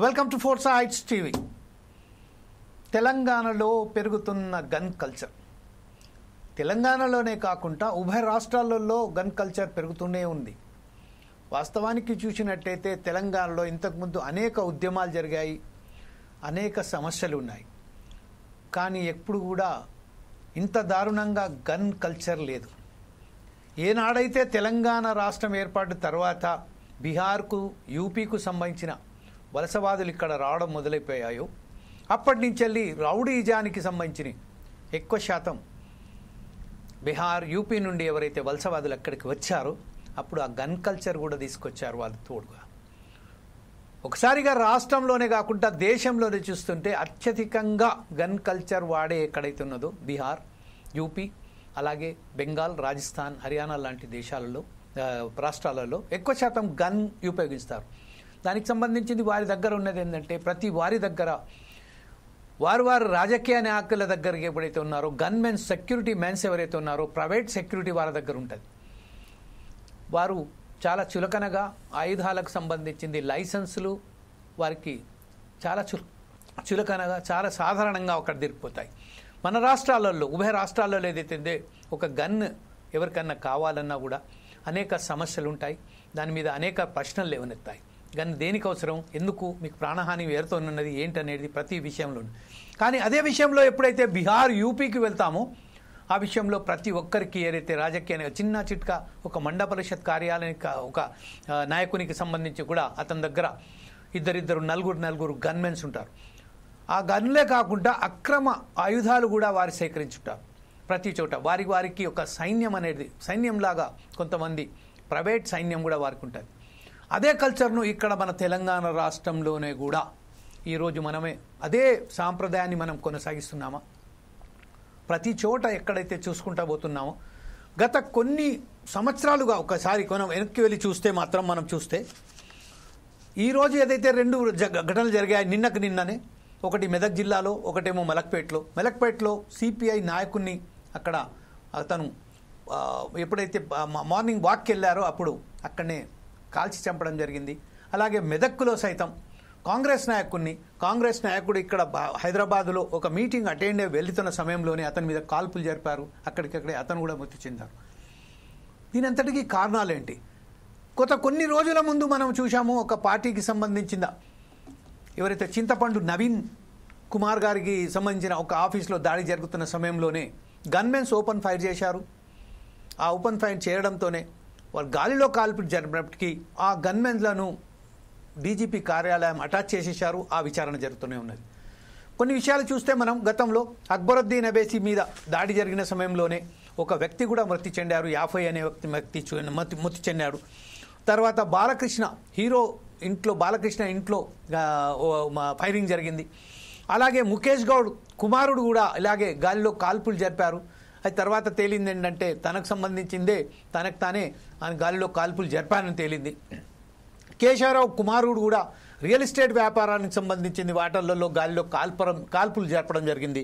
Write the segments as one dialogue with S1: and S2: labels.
S1: Welcome to four sides TV. తెలంగాణలో పెరుగుతున్న gun culture, తెలంగాణలోనే కాకుండా ఉభయ రాష్ట్రాలలో గన్ కల్చర్ పెరుగుతూనే ఉంది. వాస్తవానికి చూసినట్టయితే తెలంగాణలో ఇంతకుముందు అనేక ఉద్యమాలు జరిగాయి, అనేక సమస్యలు ఉన్నాయి. కానీ ఎప్పుడు కూడా ఇంత దారుణంగా గన్ కల్చర్ లేదు. ఏనాడైతే తెలంగాణ రాష్ట్రం ఏర్పాటు తర్వాత బీహార్కు, యూపీకు సంబంధించిన వలసవాదులు ఇక్కడ రావడం మొదలైపోయాయో అప్పటి నుంచి వెళ్ళి రౌడీజానికి సంబంధించిన ఎక్కువ శాతం బీహార్, యూపీ నుండి ఎవరైతే వలసవాదులు అక్కడికి వచ్చారో అప్పుడు ఆ గన్ కల్చర్ కూడా తీసుకొచ్చారు వాళ్ళు తోడుగా. ఒకసారిగా రాష్ట్రంలోనే కాకుండా దేశంలోనే చూస్తుంటే అత్యధికంగా గన్ కల్చర్ వాడే ఎక్కడైతే ఉన్నదో బీహార్, యూపీ, అలాగే బెంగాల్, రాజస్థాన్, హర్యానా లాంటి దేశాలలో రాష్ట్రాలలో ఎక్కువ శాతం గన్ ఉపయోగిస్తారు. దానికి సంబంధించింది వారి దగ్గర ఉన్నది ఏంటంటే ప్రతి వారి దగ్గర వారు రాజకీయ నాయకుల దగ్గరికి ఎప్పుడైతే ఉన్నారో గన్ మెన్స్, సెక్యూరిటీ మెన్స్ ఎవరైతే ఉన్నారో ప్రైవేట్ సెక్యూరిటీ వారి దగ్గర ఉంటుంది. వారు చాలా చులకనగా ఆయుధాలకు సంబంధించింది లైసెన్సులు వారికి చాలా చులకనగా చాలా సాధారణంగా ఒకటి దొరికిపోతాయి. మన రాష్ట్రాలలో, ఉభయ రాష్ట్రాలలో ఏదైతే ఒక గన్ ఎవరికన్నా కావాలన్నా కూడా అనేక సమస్యలు ఉంటాయి. దాని మీద అనేక ప్రశ్నలు లేవనెత్తాయి. గన్ దేనికి అవసరం, ఎందుకు, మీకు ప్రాణహాని ఏరుతోన్నది ఏంటనేది ప్రతి విషయంలో. కానీ అదే విషయంలో ఎప్పుడైతే బీహార్, యూపీకి వెళ్తామో ఆ విషయంలో ప్రతి ఒక్కరికి ఏదైతే రాజకీయ చిన్న చిట్కా ఒక మండల పరిషత్ కార్యాలయానికి ఒక నాయకునికి సంబంధించి కూడా అతని దగ్గర ఇద్దరు నలుగురు గన్మెన్స్ ఉంటారు. ఆ గన్లే కాకుండా అక్రమ ఆయుధాలు కూడా వారు సేకరించుంటారు. ప్రతి చోట వారికి ఒక సైన్యం అనేది, సైన్యంలాగా కొంతమంది ప్రైవేట్ సైన్యం కూడా వారికి ఉంటుంది. అదే కల్చర్ను ఇక్కడ మన తెలంగాణ రాష్ట్రంలోనే కూడా ఈరోజు మనమే అదే సాంప్రదాయాన్ని మనం కొనసాగిస్తున్నామా? ప్రతి చోట ఎక్కడైతే చూసుకుంటా పోతున్నామో గత కొన్ని సంవత్సరాలుగా ఒకసారి వెనక్కి వెళ్ళి చూస్తే మాత్రం మనం చూస్తే ఈరోజు ఏదైతే రెండు ఘటనలు జరిగాయి నిన్ననే, ఒకటి మెదక్ జిల్లాలో, ఒకటేమో మెలక్పేట్లో సిపిఐ నాయకుడిని అక్కడ అతను ఎప్పుడైతే మార్నింగ్ వాక్కి వెళ్ళారో అప్పుడు అక్కడనే కాల్చి చంపడం జరిగింది. అలాగే మెదక్లో సైతం కాంగ్రెస్ నాయకుడు ఇక్కడ హైదరాబాద్లో ఒక మీటింగ్ అటెండ్ అయ్యి వెళ్తున్న సమయంలోనే అతని మీద కాల్పులు జరిపారు. అక్కడికక్కడే అతను కూడా మృతి చెందారు. దీని అంతటికీ కారణాలేంటి? కొన్ని రోజుల ముందు మనం చూసాము, ఒక పార్టీకి సంబంధించిన ఎవరైతే చింతపండు నవీన్ కుమార్ గారికి సంబంధించిన ఒక ఆఫీస్లో దాడి జరుగుతున్న సమయంలోనే గన్మెన్స్ ఓపెన్ ఫైర్ చేశారు. ఆ ఓపెన్ ఫైర్ చేయడంతోనే వాళ్ళు గాలిలో కాల్పులు జరిపినప్పటికీ ఆ గన్మెన్లను డీజీపీ కార్యాలయం అటాచ్ చేసేశారు. ఆ విచారణ జరుగుతూనే ఉన్నది. కొన్ని విషయాలు చూస్తే మనం గతంలో అక్బరుద్దీన్ అవేసి మీద దాడి జరిగిన సమయంలోనే ఒక వ్యక్తి కూడా మృతి చెందారు. 50 అనే వ్యక్తి మృతి చెందాడు. తర్వాత బాలకృష్ణ ఇంట్లో ఫైరింగ్ జరిగింది. అలాగే ముఖేష్ గౌడ్ కుమారుడు కూడా ఇలాగే గాలిలో కాల్పులు జరిపారు. అది తర్వాత తేలింది ఏంటంటే తనకు సంబంధించిందే, తనకు తానే గాలిలో కాల్పులు జరిపారని తేలింది. కేశవరావు కుమారుడు కూడా రియల్ ఎస్టేట్ వ్యాపారానికి సంబంధించింది వాటర్లలో గాలిలో కాల్పులు జరపడం జరిగింది.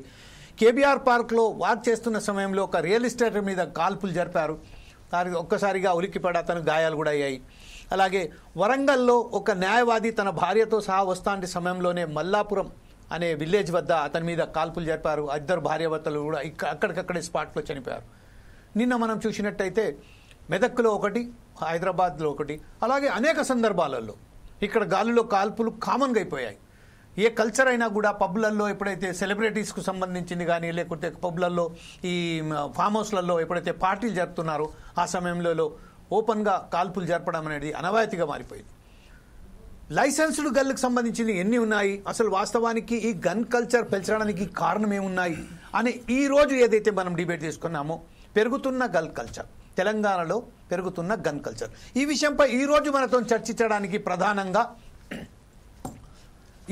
S1: కేబీఆర్ పార్క్లో వాక్ చేస్తున్న సమయంలో ఒక రియల్ ఎస్టేట్ మీద కాల్పులు జరిపారు. దానికి ఒక్కసారిగా ఉలిక్కిపడి అతను గాయాలు కూడా అయ్యాయి. అలాగే వరంగల్లో ఒక న్యాయవాది తన భార్యతో సహా వస్తాంటి సమయంలోనే మల్లాపురం అనే విలేజ్ వద్ద అతని మీద కాల్పులు జరిపారు. ఇద్దరు భార్యాభర్తలు కూడా అక్కడికక్కడే స్పాట్లో చనిపోయారు. నిన్న మనం చూసినట్టయితే మెదక్లో ఒకటి, హైదరాబాద్లో ఒకటి, అలాగే అనేక సందర్భాలలో ఇక్కడ గాలిలో కాల్పులు కామన్గా అయిపోయాయి. ఏ కల్చర్ అయినా కూడా పబ్లలో ఎప్పుడైతే సెలబ్రిటీస్కు సంబంధించింది కానీ, లేకపోతే పబ్లలో ఈ ఫామ్ హౌస్లలో ఎప్పుడైతే పార్టీలు జరుపుతున్నారో ఆ సమయంలో ఓపెన్గా కాల్పులు జరపడం అనేది అనవాయితీగా మారిపోయింది. లైసెన్స్డ్ గన్లకు సంబంధించింది ఎన్ని ఉన్నాయి, అసలు వాస్తవానికి ఈ గన్ కల్చర్ పెంచడానికి కారణం ఏమున్నాయి అని ఈరోజు ఏదైతే మనం డిబేట్ తీసుకున్నామో పెరుగుతున్న గన్ కల్చర్, తెలంగాణలో పెరుగుతున్న గన్ కల్చర్, ఈ విషయంపై ఈరోజు మనతో చర్చించడానికి ప్రధానంగా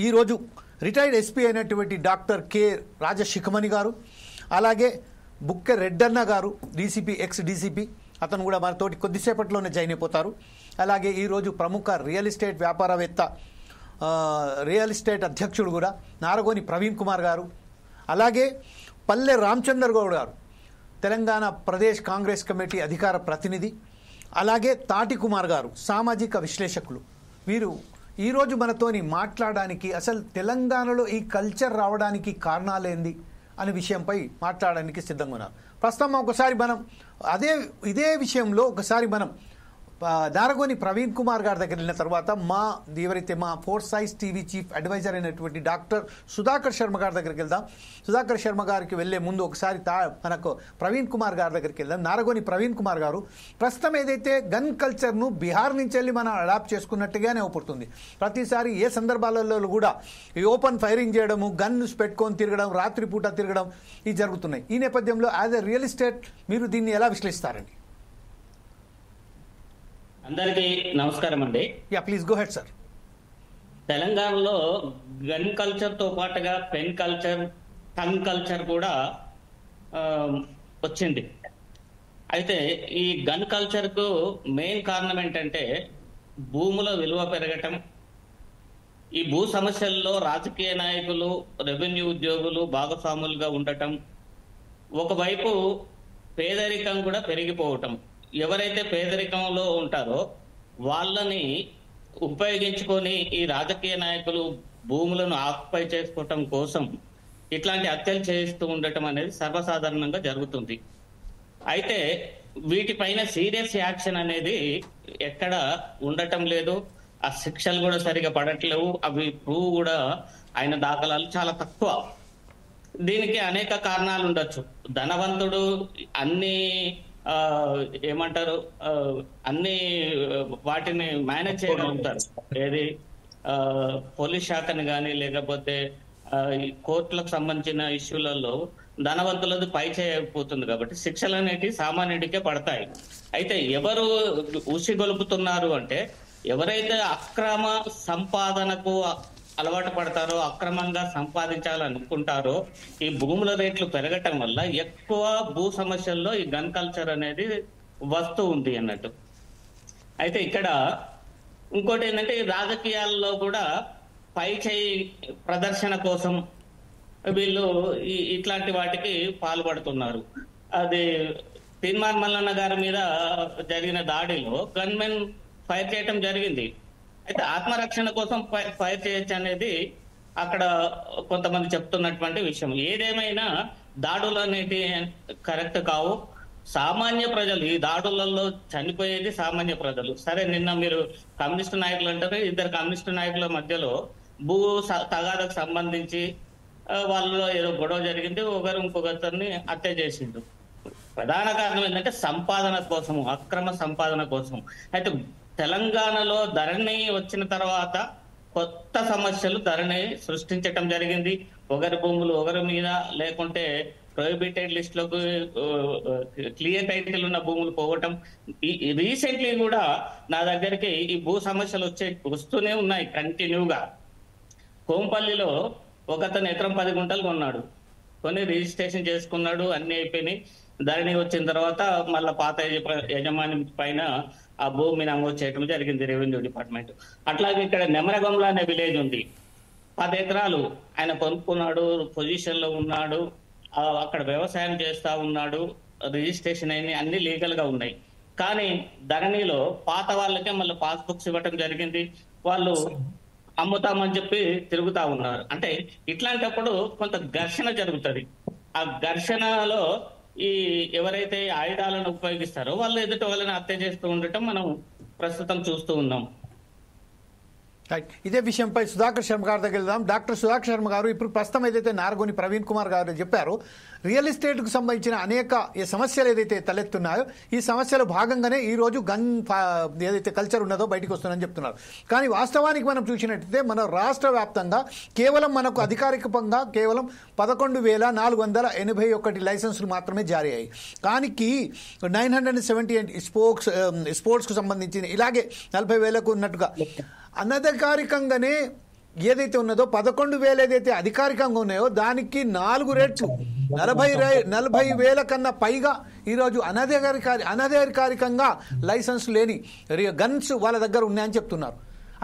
S1: ఈరోజు రిటైర్డ్ ఎస్పీ అయినటువంటి డాక్టర్ కె రాజశిఖమణి గారు, అలాగే బుక్కె రెడ్డన్న గారు, ఎక్స్ డీసీపీ, అతను కూడా మనతోటి కొద్దిసేపట్లోనే జాయిన్ అయిపోతారు. అలాగే ఈరోజు ప్రముఖ రియల్ ఎస్టేట్ వ్యాపారవేత్త, రియల్ ఎస్టేట్ అధ్యక్షుడు కూడా నారగోని ప్రవీణ్ కుమార్ గారు, అలాగే పల్లె రామచందర్ గౌడ్ గారు, తెలంగాణ ప్రదేశ్ కాంగ్రెస్ కమిటీ అధికార ప్రతినిధి, అలాగే తాటి కుమార్ గారు, సామాజిక విశ్లేషకులు. వీరు ఈరోజు మనతోని మాట్లాడడానికి అసలు తెలంగాణలో ఈ కల్చర్ రావడానికి కారణాలేంది అనే విషయంపై మాట్లాడడానికి సిద్ధంగా ఉన్నారు. ప్రస్తుతం ఒకసారి మనం ఇదే విషయంలో ఒకసారి మనం నారగోని ప్రవీణ్ కుమార్ గారి దగ్గర వెళ్ళిన తర్వాత ఎవరైతే మా four size TV chief adviser అయినటువంటి డాక్టర్ సుధాకర్ శర్మ గారి దగ్గరికి వెళ్దాం. సుధాకర్ శర్మ గారికి వెళ్లే ముందు ఒకసారి మనకు ప్రవీణ్ కుమార్ గారి దగ్గరికి వెళ్దాం. నారగోని ప్రవీణ్ కుమార్ గారు, ప్రస్తుతం ఏదైతే గన్ కల్చర్ను బీహార్ నుంచి వెళ్ళి మనం అడాప్ట్ చేసుకున్నట్టుగానే అవుపడుతుంది. ప్రతిసారి ఏ సందర్భాలలో కూడా ఈ ఓపెన్ ఫైరింగ్ చేయడము, గన్స్ పెట్టుకొని తిరగడం, రాత్రిపూట తిరగడం ఇవి జరుగుతున్నాయి. ఈ నేపథ్యంలో యాజ్ ఎ రియల్ ఎస్టేట్ మీరు దీన్ని ఎలా విశ్లేషిస్తారండి?
S2: అందరికీ నమస్కారం అండి.
S1: Please go head sir.
S2: తెలంగాణలో గన్ కల్చర్ తో పాటుగా పెన్ కల్చర్, టంగ్ కల్చర్ కూడా వచ్చింది. అయితే ఈ గన్ కల్చర్ కు మెయిన్ కారణం ఏంటంటే భూముల విలువ పెరగటం, ఈ భూ సమస్యల్లో రాజకీయ నాయకులు, రెవెన్యూ ఉద్యోగులు భాగస్వాములుగా ఉండటం, ఒకవైపు పేదరికం కూడా పెరిగిపోవటం. ఎవరైతే పేదరికంలో ఉంటారో వాళ్ళని ఉపయోగించుకొని ఈ రాజకీయ నాయకులు భూములను ఆక్యుపై చేసుకోవటం కోసం ఇట్లాంటి హత్యలు చేస్తూ ఉండటం అనేది సర్వసాధారణంగా జరుగుతుంది. అయితే వీటిపైన సీరియస్ యాక్షన్ అనేది ఎక్కడ ఉండటం లేదు. ఆ శిక్షలు కూడా సరిగా పడట్లేవు. అవి ప్రూవ్ కూడా అయిన దాఖలాలు చాలా తక్కువ. దీనికి అనేక కారణాలు ఉండొచ్చు. ధనవంతుడు అన్ని అన్ని వాటిని మేనేజ్ చేయగలుగుతారు. ఏది పోలీస్ శాఖని కానీ లేకపోతే కోర్టులకు సంబంధించిన ఇష్యూలలో ధనవంతులది పై చేయకపోతుంది కాబట్టి శిక్షలు అనేటివి సామాన్యుడికే పడతాయి. అయితే ఎవరు ఉసిగొలుపుతున్నారు అంటే ఎవరైతే అక్రమ సంపాదనకు అలవాటు పడతారో, అక్రమంగా సంపాదించాలనుకుంటారో, ఈ భూముల రేట్లు పెరగటం వల్ల ఎక్కువ భూ సమస్యల్లో ఈ గన్ కల్చర్ అనేది వస్తూ ఉంది అన్నట్టు. అయితే ఇక్కడ ఇంకోటి ఏంటంటే ఈ రాజకీయాల్లో కూడా పై చేయి ప్రదర్శన కోసం వీళ్ళు ఇట్లాంటి వాటికి పాల్పడుతున్నారు. అది తీన్మార్ మల్లన్న గారి మీద జరిగిన దాడిలో గన్మెన్ ఫైర్ చేయటం జరిగింది. అయితే ఆత్మరక్షణ కోసం ఫైర్ చేయొచ్చు అనేది అక్కడ కొంతమంది చెప్తున్నటువంటి విషయం. ఏదేమైనా దాడులు అనేవి కరెక్ట్ కావు. సామాన్య ప్రజలు ఈ దాడులలో చనిపోయేది సామాన్య ప్రజలు. సరే, నిన్న మీరు కమ్యూనిస్టు నాయకులు అంటారు, ఇద్దరు కమ్యూనిస్టు నాయకుల మధ్యలో భూ తగాదకు సంబంధించి వాళ్ళలో ఏదో గొడవ జరిగింది, ఒకరు ఇంకొకరిని హత్య చేసిండు. ప్రధాన కారణం ఏంటంటే సంపాదన కోసము, అక్రమ సంపాదన కోసం. అయితే తెలంగాణలో ధరణి వచ్చిన తర్వాత కొత్త సమస్యలు ధరణి సృష్టించటం జరిగింది. ఒకరి భూములు ఒకరి మీద, లేకుంటే ప్రొహిబిటెడ్ లిస్ట్ లకు క్లియర్ టైటిల్ ఉన్న భూములు పోవటం. రీసెంట్లీ కూడా నా దగ్గరికి ఈ భూ సమస్యలు వస్తూనే ఉన్నాయి కంటిన్యూగా. కోంపల్లిలో ఒకతను ఎకరం 10 గుంటలు కొన్నాడు, కొని రిజిస్ట్రేషన్ చేసుకున్నాడు, అన్ని అయిపోయినాయి. ధరణి వచ్చిన తర్వాత మళ్ళా పాత యజమాని పైన ఆ భూమిని నమోదు చేయడం జరిగింది రెవెన్యూ డిపార్ట్మెంట్. అట్లాగే ఇక్కడ నెమరగంల అనే విలేజ్ ఉంది, 10 ఎకరాలు ఆయన కొనుక్కున్నాడు, పొజిషన్ లో ఉన్నాడు, అక్కడ వ్యవసాయం చేస్తా ఉన్నాడు, రిజిస్ట్రేషన్ అయినాయి, అన్ని లీగల్ గా ఉన్నాయి. కానీ ధరణిలో పాత వాళ్ళకే మళ్ళీ పాస్బుక్స్ ఇవ్వటం జరిగింది. వాళ్ళు అమ్ముతామని చెప్పి తిరుగుతా ఉన్నారు. అంటే ఇట్లాంటప్పుడు కొంత ఘర్షణ జరుగుతుంది. ఆ ఘర్షణలో ఈ ఎవరైతే ఆయుధాలను ఉపయోగిస్తారో వాళ్ళు ఎదుటి వాళ్ళని హత్య చేస్తూ ఉండటం మనం ప్రస్తుతం చూస్తూ ఉన్నాం.
S1: ఇదే విషయంపై సుధాకర్ శర్మ గారి దగ్గర వెళ్దాం. డాక్టర్ సుధాకర్ శర్మ గారు, ఇప్పుడు ప్రస్తుతం ఏదైతే నారగోని ప్రవీణ్ కుమార్ గారు చెప్పారో రియల్ ఎస్టేట్కు సంబంధించిన అనేక సమస్యలు ఏదైతే తలెత్తున్నాయో ఈ సమస్యల భాగంగానే ఈరోజు గన్ ఏదైతే కల్చర్ ఉన్నదో బయటకు వస్తుందని చెప్తున్నారు. కానీ వాస్తవానికి మనం చూసినట్టయితే మన రాష్ట్ర వ్యాప్తంగా కేవలం మనకు అధికారికంగా కేవలం 11,481 లైసెన్సులు మాత్రమే జారీ అయ్యాయి. కానీ 978 స్పోర్ట్స్కు సంబంధించిన ఇలాగే 40,000 ఉన్నట్టుగా అనధికారికంగానే ఏదైతే ఉన్నదో 11,000 ఏదైతే అధికారికంగా ఉన్నాయో దానికి 4 రెట్లు 40,000 కన్నా పైగా ఈరోజు అనధికారికంగా లైసెన్స్ లేని గన్స్ వాళ్ళ దగ్గర ఉన్నాయని చెప్తున్నారు.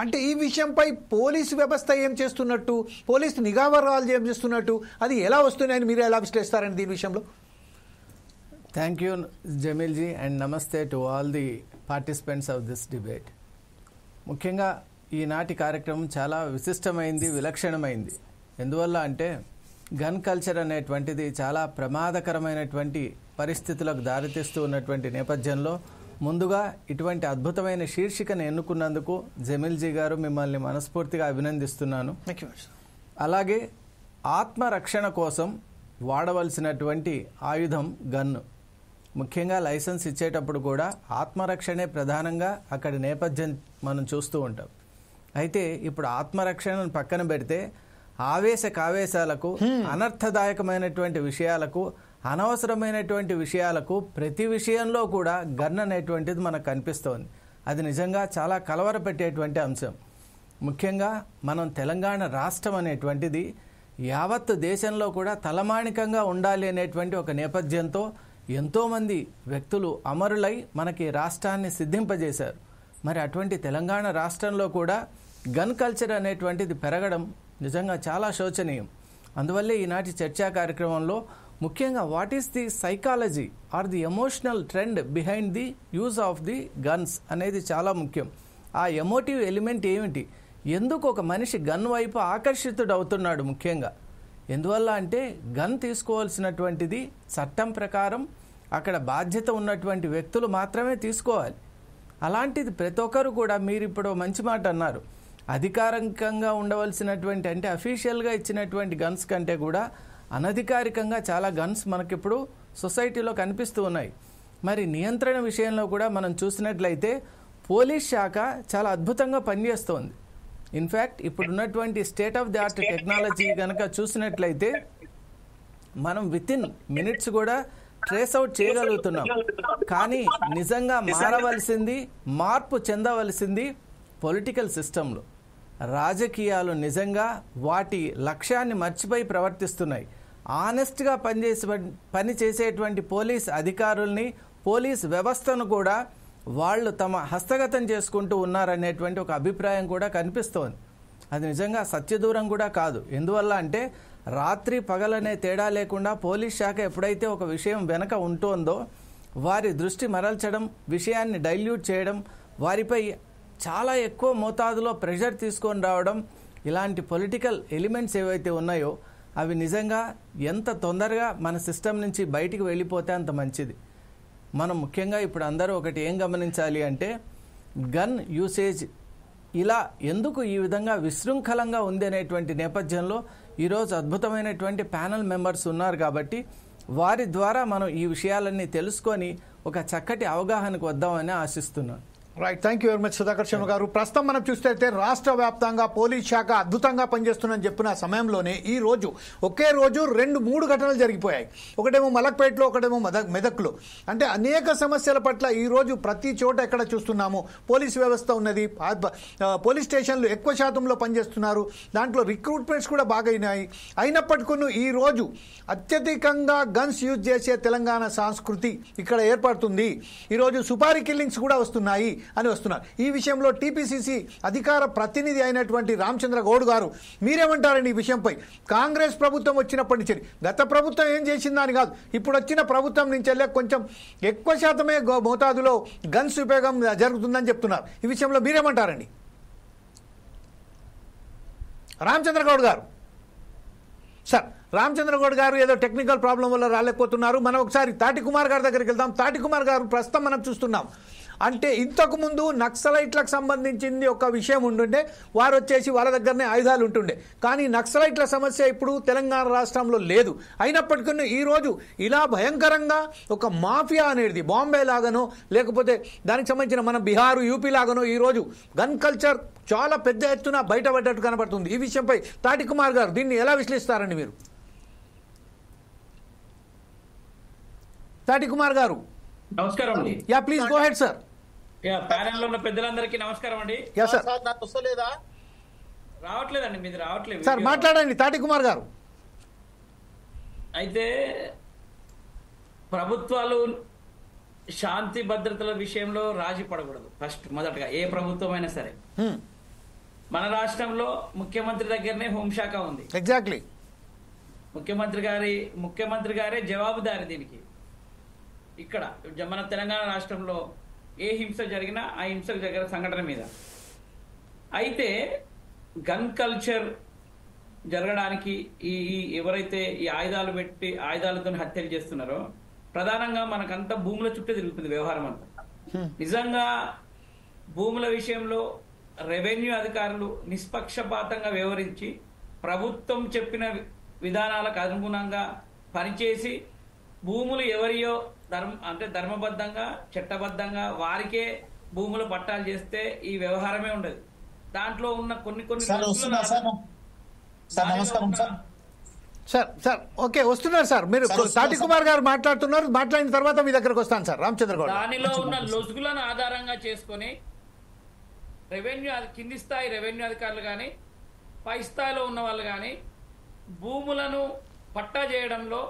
S1: అంటే ఈ విషయంపై పోలీసు వ్యవస్థ ఏం చేస్తున్నట్టు, పోలీసు నిఘా వర్గాలు ఏం చేస్తున్నట్టు, అది ఎలా వస్తున్నాయని మీరు ఎలా విశ్లేషిస్తారండి దీని విషయంలో?
S3: Thank you Jameel ji and namaste to all the participants of this debate. ముఖ్యంగా ఈనాటి కార్యక్రమం చాలా విశిష్టమైంది, విలక్షణమైంది. ఎందువల్ల అంటే గన్ కల్చర్ అనేటువంటిది చాలా ప్రమాదకరమైనటువంటి పరిస్థితులకు దారితీస్తూ ఉన్నటువంటి నేపథ్యంలో ముందుగా ఇటువంటి అద్భుతమైన శీర్షికను ఎన్నుకున్నందుకు జమీల్జీ గారు మిమ్మల్ని మనస్ఫూర్తిగా అభినందిస్తున్నాను. అలాగే ఆత్మరక్షణ కోసం వాడవలసినటువంటి ఆయుధం గన్ను. ముఖ్యంగా లైసెన్స్ ఇచ్చేటప్పుడు కూడా ఆత్మరక్షణే ప్రధానంగా అక్కడి నేపథ్యం మనం చూస్తూ ఉంటాం. అయితే ఇప్పుడు ఆత్మరక్షణను పక్కన పెడితే కావేశాలకు, అనర్థదాయకమైనటువంటి విషయాలకు, అనవసరమైనటువంటి విషయాలకు ప్రతి విషయంలో కూడా గన్ అనేటువంటిది మనకు కనిపిస్తోంది. అది నిజంగా చాలా కలవరపెట్టేటువంటి అంశం. ముఖ్యంగా మనం తెలంగాణ రాష్ట్రం అనేటువంటిది యావత్ దేశంలో కూడా తలమానికంగా ఉండాలి అనేటువంటి ఒక నేపథ్యంతో ఎంతోమంది వ్యక్తులు అమరులై మనకి రాష్ట్రాన్ని సిద్ధింపజేశారు. మరి అటువంటి తెలంగాణ రాష్ట్రంలో కూడా గన్ కల్చర్ అనేటువంటిది పెరగడం నిజంగా చాలా శోచనీయం. అందువల్లే ఈనాటి చర్చా కార్యక్రమంలో ముఖ్యంగా what is the psychology or the emotional trend behind the use of the guns అనేది చాలా ముఖ్యం. ఆ ఎమోటివ్ ఎలిమెంట్ ఏమిటి, ఎందుకు ఒక మనిషి గన్ వైపు ఆకర్షితుడవుతున్నాడు? ముఖ్యంగా ఎందువల్ల అంటే గన్ తీసుకోవాల్సినటువంటిది చట్టం ప్రకారం అక్కడ బాధ్యత ఉన్నటువంటి వ్యక్తులు మాత్రమే తీసుకోవాలి. అలాంటిది ప్రతి ఒక్కరు కూడా, మీరు ఇప్పుడు మంచి మాట అన్నారు, అధికారికంగా ఉండవలసినటువంటి అంటే అఫీషియల్గా ఇచ్చినటువంటి గన్స్ కంటే కూడా అనధికారికంగా చాలా గన్స్ మనకిప్పుడు సొసైటీలో కనిపిస్తూ ఉన్నాయి. మరి నియంత్రణ విషయంలో కూడా మనం చూసినట్లయితే పోలీస్ శాఖ చాలా అద్భుతంగా పనిచేస్తోంది. ఇన్ఫ్యాక్ట్ ఇప్పుడు ఉన్నటువంటి state of the art technology కనుక చూసినట్లయితే మనం విత్ ఇన్ మినిట్స్ కూడా ట్రేస్ అవుట్ చేయగలుగుతున్నాం. కానీ నిజంగా మారవలసింది, మార్పు చెందవలసింది పొలిటికల్ సిస్టంలో. రాజకీయాలు నిజంగా వాటి లక్ష్యాన్ని మర్చిపోయి ప్రవర్తిస్తున్నాయి. ఆనెస్ట్గా పని చేసేటువంటి పోలీస్ అధికారుల్ని, పోలీస్ వ్యవస్థను కూడా వాళ్ళు తమ హస్తగతం చేసుకుంటూ ఉన్నారనేటువంటి ఒక అభిప్రాయం కూడా కనిపిస్తోంది. అది నిజంగా సత్యదూరం కూడా కాదు. ఎందువల్ల అంటే రాత్రి పగలనే తేడా లేకుండా పోలీస్ శాఖ ఎప్పుడైతే ఒక విషయం వెనక ఉంటుందో వారి దృష్టి మరల్చడం, విషయాన్ని డైల్యూట్ చేయడం, వారిపై చాలా ఎక్కువ మోతాదులో ప్రెషర్ తీసుకొని రావడం, ఇలాంటి పొలిటికల్ ఎలిమెంట్స్ ఏవైతే ఉన్నాయో అవి నిజంగా ఎంత తొందరగా మన సిస్టమ్ నుంచి బయటికి వెళ్ళిపోతే అంత మంచిది. మనం ముఖ్యంగా ఇప్పుడు అందరూ ఒకటి ఏం గమనించాలి అంటే గన్ యూసేజ్ ఇలా ఎందుకు ఈ విధంగా విశృంఖలంగా ఉంది అనేటువంటి నేపథ్యంలో ఈరోజు అద్భుతమైనటువంటి ప్యానల్ మెంబర్స్ ఉన్నారు కాబట్టి వారి ద్వారా మనం ఈ విషయాలన్నీ తెలుసుకొని ఒక చక్కటి అవగాహనకు వద్దామని ఆశిస్తున్నాను.
S1: Right, thank you very much Sudhakar Sharma గారు. ప్రస్తుతం మనం చూస్తే రాష్ట్ర వ్యాప్తంగా పోలీస్ శాఖ అద్భుతంగా పనిచేస్తుందని చెప్పిన సమయంలోనే ఈ రోజు ఒకే రోజు 2-3 ఘటనలు జరిగిపోయాయి. ఒకటేమో మలక్పేటలో, ఒకటేమో మెదక్లో. అంటే అనేక సమస్యల పట్ల ఈ రోజు ప్రతి చోట ఎక్కడ చూస్తున్నాము పోలీస్ వ్యవస్థ ఉన్నది. పోలీస్ స్టేషన్లు ఎక్కువ శాతంలో పనిచేస్తున్నారు. దాంట్లో రిక్రూట్మెంట్స్ కూడా బాగా అయినాయి. అయినప్పటికీ ఈ రోజు అత్యధికంగా గన్స్ యూజ్ చేసే తెలంగాణ సంస్కృతి ఇక్కడ ఏర్పడుతుంది. ఈరోజు సుపారీ కిల్లింగ్స్ కూడా వస్తున్నాయి అని వస్తున్నారు. ఈ విషయంలో టీపీసీసీ అధికార ప్రతినిధి అయినటువంటి రామచంద్ర గౌడ్ గారు మీరేమంటారండి ఈ విషయంపై? కాంగ్రెస్ ప్రభుత్వం వచ్చినప్పటి నుంచి, గత ప్రభుత్వం ఏం చేసిందని కాదు, ఇప్పుడు వచ్చిన ప్రభుత్వం నుంచి కొంచెం ఎక్కువ శాతమే మోతాదులో గన్స్ ఉపయోగం జరుగుతుందని చెప్తున్నారు. ఈ విషయంలో మీరేమంటారండి? రామచంద్ర గౌడ్ గారు సార్, రామచంద్ర గౌడ్ గారు ఏదో టెక్నికల్ ప్రాబ్లం వల్ల రాలేకపోతున్నారు. మనం ఒకసారి తాటి కుమార్ గారి దగ్గరికి వెళ్దాం. తాటి కుమార్ గారు, ప్రస్తుతం మనం చూస్తున్నాం అంటే ఇంతకుముందు నక్సలైట్లకు సంబంధించింది ఒక విషయం ఉంటుండే, వారు వచ్చేసి వాళ్ళ దగ్గరనే ఆయుధాలు ఉంటుండే. కానీ నక్సలైట్ల సమస్య ఇప్పుడు తెలంగాణ రాష్ట్రంలో లేదు. అయినప్పటికీ ఈరోజు ఇలా భయంకరంగా ఒక మాఫియా అనేది బాంబే లాగానో లేకపోతే దానికి సంబంధించిన మన బీహారు, యూపీ లాగానో ఈరోజు గన్ కల్చర్ చాలా పెద్ద ఎత్తున బయటపడ్డట్టు కనబడుతుంది. ఈ విషయంపై తాటి కుమార్ గారు దీన్ని ఎలా విశ్లేషిస్తారండి మీరు? తాటి కుమార్ గారు
S4: నమస్కారం అండి.
S1: Yeah please go head sir.
S4: Panel లో ఉన్న పెద్దలందరికీ నమస్కారం అండి. రావట్లేదండి, మీది రావట్లేదు
S1: సార్, మాట్లాడండి తాటి కుమార్ గారు.
S4: అయితే ప్రభుత్వాలు శాంతి భద్రతల విషయంలో రాజీ పడకూడదు. ఫస్ట్ మొదటగా ఏ ప్రభుత్వం అయినా సరే. మన రాష్ట్రంలో ముఖ్యమంత్రి దగ్గరనే హోంశాఖ ఉంది.
S1: ఎగ్జాక్ట్లీ.
S4: ముఖ్యమంత్రి గారే జవాబుదారి దీనికి. ఇక్కడ మన తెలంగాణ రాష్ట్రంలో ఏ హింస జరిగినా ఆ హింసకు జరిగిన సంఘటన మీద అయితే గన్ కల్చర్ జరగడానికి ఎవరైతే ఈ ఆయుధాలు పెట్టి ఆయుధాలతో హత్యలు చేస్తున్నారో ప్రధానంగా మనకంతా భూముల చుట్టూ తిరుగుతుంది వ్యవహారం అంతా. నిజంగా భూముల విషయంలో రెవెన్యూ అధికారులు నిష్పక్షపాతంగా వ్యవహరించి ప్రభుత్వం చెప్పిన విధానాలకు అనుగుణంగా పనిచేసి భూములు ఎవరియో ధర్మబద్ధంగా చట్టబద్ధంగా వారికే భూములు పట్టాలు చేస్తే ఈ వ్యవహారమే ఉండదు. దాంట్లో ఉన్న కొన్ని
S1: సార్ ఓకే వస్తున్నారు సార్. మీరు సాటి కుమార్ గారు మాట్లాడుతున్నారు, మాట్లాడిన తర్వాత మీ దగ్గరకు వస్తాను సార్. రామచంద్ర గౌడ్,
S4: దానిలో ఉన్న లొసుగులను ఆధారంగా చేసుకొని కింది స్థాయి రెవెన్యూ అధికారులు కానీ పై స్థాయిలో ఉన్న వాళ్ళు కానీ భూములను పట్టా చేయడంలో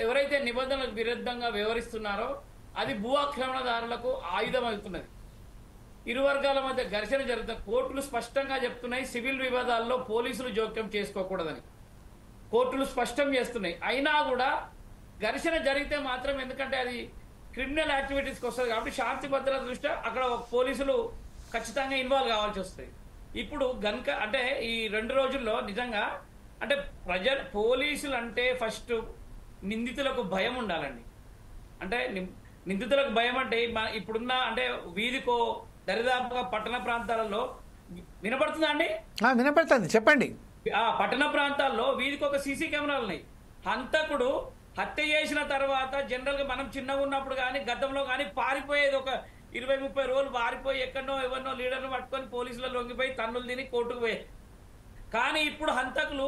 S4: ఎవరైతే నిబంధనలకు విరుద్ధంగా వ్యవహరిస్తున్నారో అది భూ ఆక్రమణదారులకు ఆయుధం అవుతున్నది. ఇరు వర్గాల మధ్య ఘర్షణ జరుగుతుంది. కోర్టులు స్పష్టంగా చెప్తున్నాయి సివిల్ వివాదాల్లో పోలీసులు జోక్యం చేసుకోకూడదని కోర్టులు స్పష్టం చేస్తున్నాయి. అయినా కూడా ఘర్షణ జరిగితే మాత్రం, ఎందుకంటే అది క్రిమినల్ యాక్టివిటీస్కి వస్తుంది కాబట్టి శాంతి భద్రత దృష్ట్యా అక్కడ పోలీసులు ఖచ్చితంగా ఇన్వాల్వ్ కావాల్సి వస్తుంది. ఇప్పుడు అంటే ఈ 2 రోజుల్లో నిజంగా అంటే పోలీసులు అంటే ఫస్ట్ నిందితులకు భయం ఉండాలండి. అంటే నిందితులకు భయం అంటే ఇప్పుడున్న అంటే వీధికో దరిదాపుగా పట్టణ ప్రాంతాలలో వినపడుతుందా అండి?
S1: వినపడుతుంది, చెప్పండి.
S4: పట్టణ ప్రాంతాల్లో వీధికి ఒక సీసీ కెమెరాలు ఉన్నాయి. హంతకుడు హత్య చేసిన తర్వాత జనరల్ గా మనం చిన్నగా ఉన్నప్పుడు కానీ గతంలో కానీ పారిపోయేది ఒక 20-30 రోజులు పారిపోయి ఎక్కడో ఎవరినో లీడర్ను పట్టుకొని పోలీసులు లొంగిపోయి తన్నులు తిని కోర్టుకు పోయి. కానీ ఇప్పుడు హంతకులు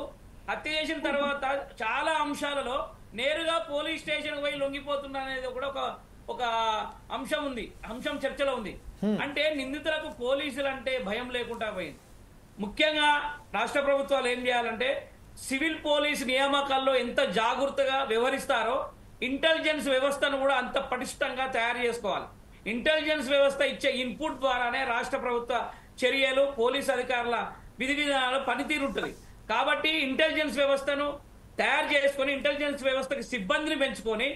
S4: హత్య చేసిన తర్వాత చాలా అంశాలలో నేరుగా పోలీస్ స్టేషన్ పోయి లొంగిపోతున్నారు అనేది కూడా ఒక అంశం చర్చలో ఉంది. అంటే నిందితులకు పోలీసులు అంటే భయం లేకుండా పోయింది. ముఖ్యంగా రాష్ట్ర ప్రభుత్వాలు ఏం చేయాలంటే సివిల్ పోలీస్ నియామకాల్లో ఎంత జాగ్రత్తగా వ్యవహరిస్తారో ఇంటెలిజెన్స్ వ్యవస్థను కూడా అంత పటిష్టంగా తయారు చేసుకోవాలి. ఇంటెలిజెన్స్ వ్యవస్థ ఇచ్చే ఇన్పుట్ ద్వారానే రాష్ట్ర ప్రభుత్వ చర్యలు పోలీస్ అధికారుల విధి విధానాలు పనితీరు ఉంటుంది. కాబట్టి ఇంటెలిజెన్స్ వ్యవస్థను తయారు చేసుకొని ఇంటెలిజెన్స్ వ్యవస్థకి సిబ్బందిని పెంచుకొని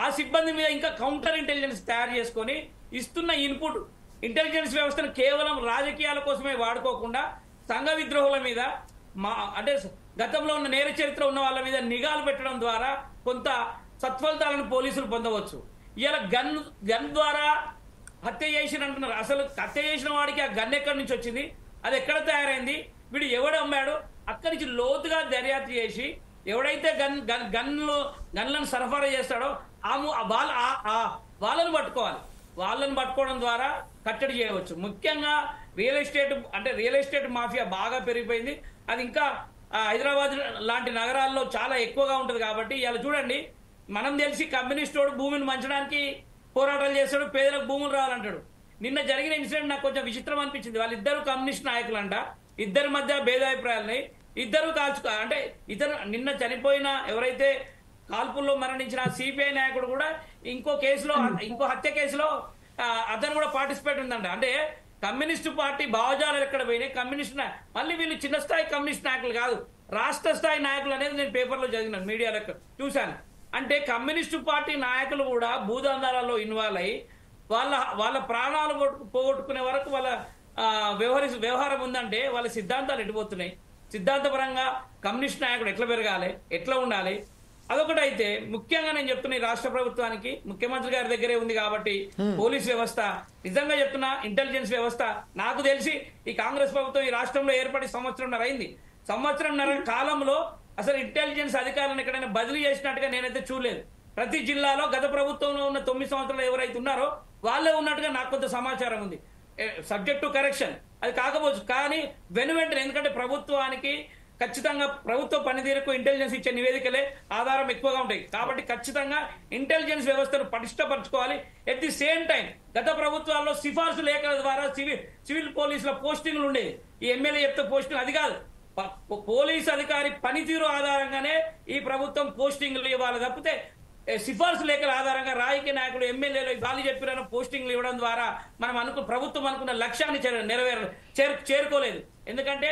S4: ఆ సిబ్బంది మీద ఇంకా కౌంటర్ ఇంటెలిజెన్స్ తయారు చేసుకొని ఇస్తున్న ఇన్పుట్ ఇంటెలిజెన్స్ వ్యవస్థను కేవలం రాజకీయాల కోసమే వాడుకోకుండా సంఘ విద్రోహుల మీద అంటే గతంలో ఉన్న నేర చరిత్ర ఉన్న వాళ్ళ మీద నిఘాలు పెట్టడం ద్వారా కొంత సత్ఫలితాలను పోలీసులు పొందవచ్చు. ఇలా గన్ ద్వారా హత్య చేసిన అంటున్నారు. అసలు హత్య చేసిన వాడికి ఆ గన్ ఎక్కడి నుంచి వచ్చింది, అది ఎక్కడ తయారైంది, వీడు ఎవడు అమ్మాడు, అక్కడి నుంచి లోతుగా దర్యాప్తు చేసి ఎవడైతే గన్లను సరఫరా చేస్తాడో వాళ్ళను పట్టుకోవాలి. వాళ్ళని పట్టుకోవడం ద్వారా కట్టడి చేయవచ్చు. ముఖ్యంగా రియల్ ఎస్టేట్ మాఫియా బాగా పెరిగిపోయింది. అది ఇంకా హైదరాబాద్ లాంటి నగరాల్లో చాలా ఎక్కువగా ఉంటుంది. కాబట్టి ఇలా చూడండి, మనం తెలిసి కమ్యూనిస్టోడు భూమిని మంచడానికి పోరాటాలు చేస్తాడు, పేదలకు భూములు రావాలంటాడు. నిన్న జరిగిన ఇన్సిడెంట్ నాకు కొంచెం విచిత్రం అనిపించింది. వాళ్ళిద్దరు కమ్యూనిస్ట్ నాయకులంట, ఇద్దరి మధ్య భేదాభిప్రాయాలని ఇద్దరు అంటే నిన్న చనిపోయిన ఎవరైతే కాల్పుల్లో మరణించిన సిపిఐ నాయకుడు కూడా ఇంకో హత్య కేసులో అతను కూడా పార్టిసిపేట్ ఉందంట. అంటే కమ్యూనిస్టు పార్టీ భావజాలు ఎక్కడ పోయినాయి, మళ్ళీ వీళ్ళు చిన్న స్థాయి కమ్యూనిస్ట్ నాయకులు కాదు, రాష్ట్ర స్థాయి నాయకులు అనేది నేను పేపర్లో చదివినాను, మీడియాలో చూశాను. అంటే కమ్యూనిస్టు పార్టీ నాయకులు కూడా భూదందాలలో ఇన్వాల్వ్ అయ్యి వాళ్ళ ప్రాణాలు పోగొట్టుకునే వరకు వాళ్ళ వ్యవహారం ఉందంటే వాళ్ళ సిద్ధాంతాలు ఎటుపోతున్నాయి. సిద్ధాంతపరంగా కమ్యూనిస్ట్ నాయకుడు ఎట్లా పెరగాలి, ఎట్లా ఉండాలి, అదొకటి. అయితే ముఖ్యంగా నేను చెప్తున్నా ఈ రాష్ట్ర ప్రభుత్వానికి ముఖ్యమంత్రి గారి దగ్గరే ఉంది కాబట్టి పోలీస్ వ్యవస్థ, నిజంగా చెప్తున్నా ఇంటెలిజెన్స్ వ్యవస్థ, నాకు తెలిసి ఈ కాంగ్రెస్ ప్రభుత్వం ఈ రాష్ట్రంలో ఏర్పడి 1.5 సంవత్సరం అయింది. 1.5 సంవత్సరం కాలంలో అసలు ఇంటెలిజెన్స్ అధికారులను ఎక్కడైనా బదిలీ చేసినట్టుగా నేనైతే చూడలేదు. ప్రతి జిల్లాలో గత ప్రభుత్వంలో ఉన్న 9 సంవత్సరాలు ఎవరైతే ఉన్నారో వాళ్ళే ఉన్నట్టుగా నాకు కొంత సమాచారం ఉంది. సబ్జెక్ట్ టు కరెక్షన్ అది కాకపోవచ్చు, కానీ వెంటనే ఎందుకంటే ప్రభుత్వానికి ఖచ్చితంగా ప్రభుత్వ పనితీరుకు ఇంటెలిజెన్స్ ఇచ్చే నివేదికలే ఆధారం ఎక్కువగా ఉంటాయి. కాబట్టి ఖచ్చితంగా ఇంటెలిజెన్స్ వ్యవస్థను పటిష్టపరచుకోవాలి. ఎట్ ది సేమ్ టైం గత ప్రభుత్వాల్లో సిఫార్సు లేఖల ద్వారా సివిల్ పోలీసుల పోస్టింగ్లు ఉండేది. ఈ ఎమ్మెల్యే చెప్తే పోస్టింగ్ అది కాదు, పోలీస్ అధికారి పనితీరు ఆధారంగానే ఈ ప్రభుత్వం పోస్టింగ్లు ఇవ్వాలి తప్పితే సిఫార్సు లేఖల ఆధారంగా రాజకీయ నాయకులు ఎమ్మెల్యేలు వాళ్ళు చెప్పిన పోస్టింగ్లు ఇవ్వడం ద్వారా ప్రభుత్వం అనుకున్న లక్ష్యాన్ని చేరుకోలేదు. ఎందుకంటే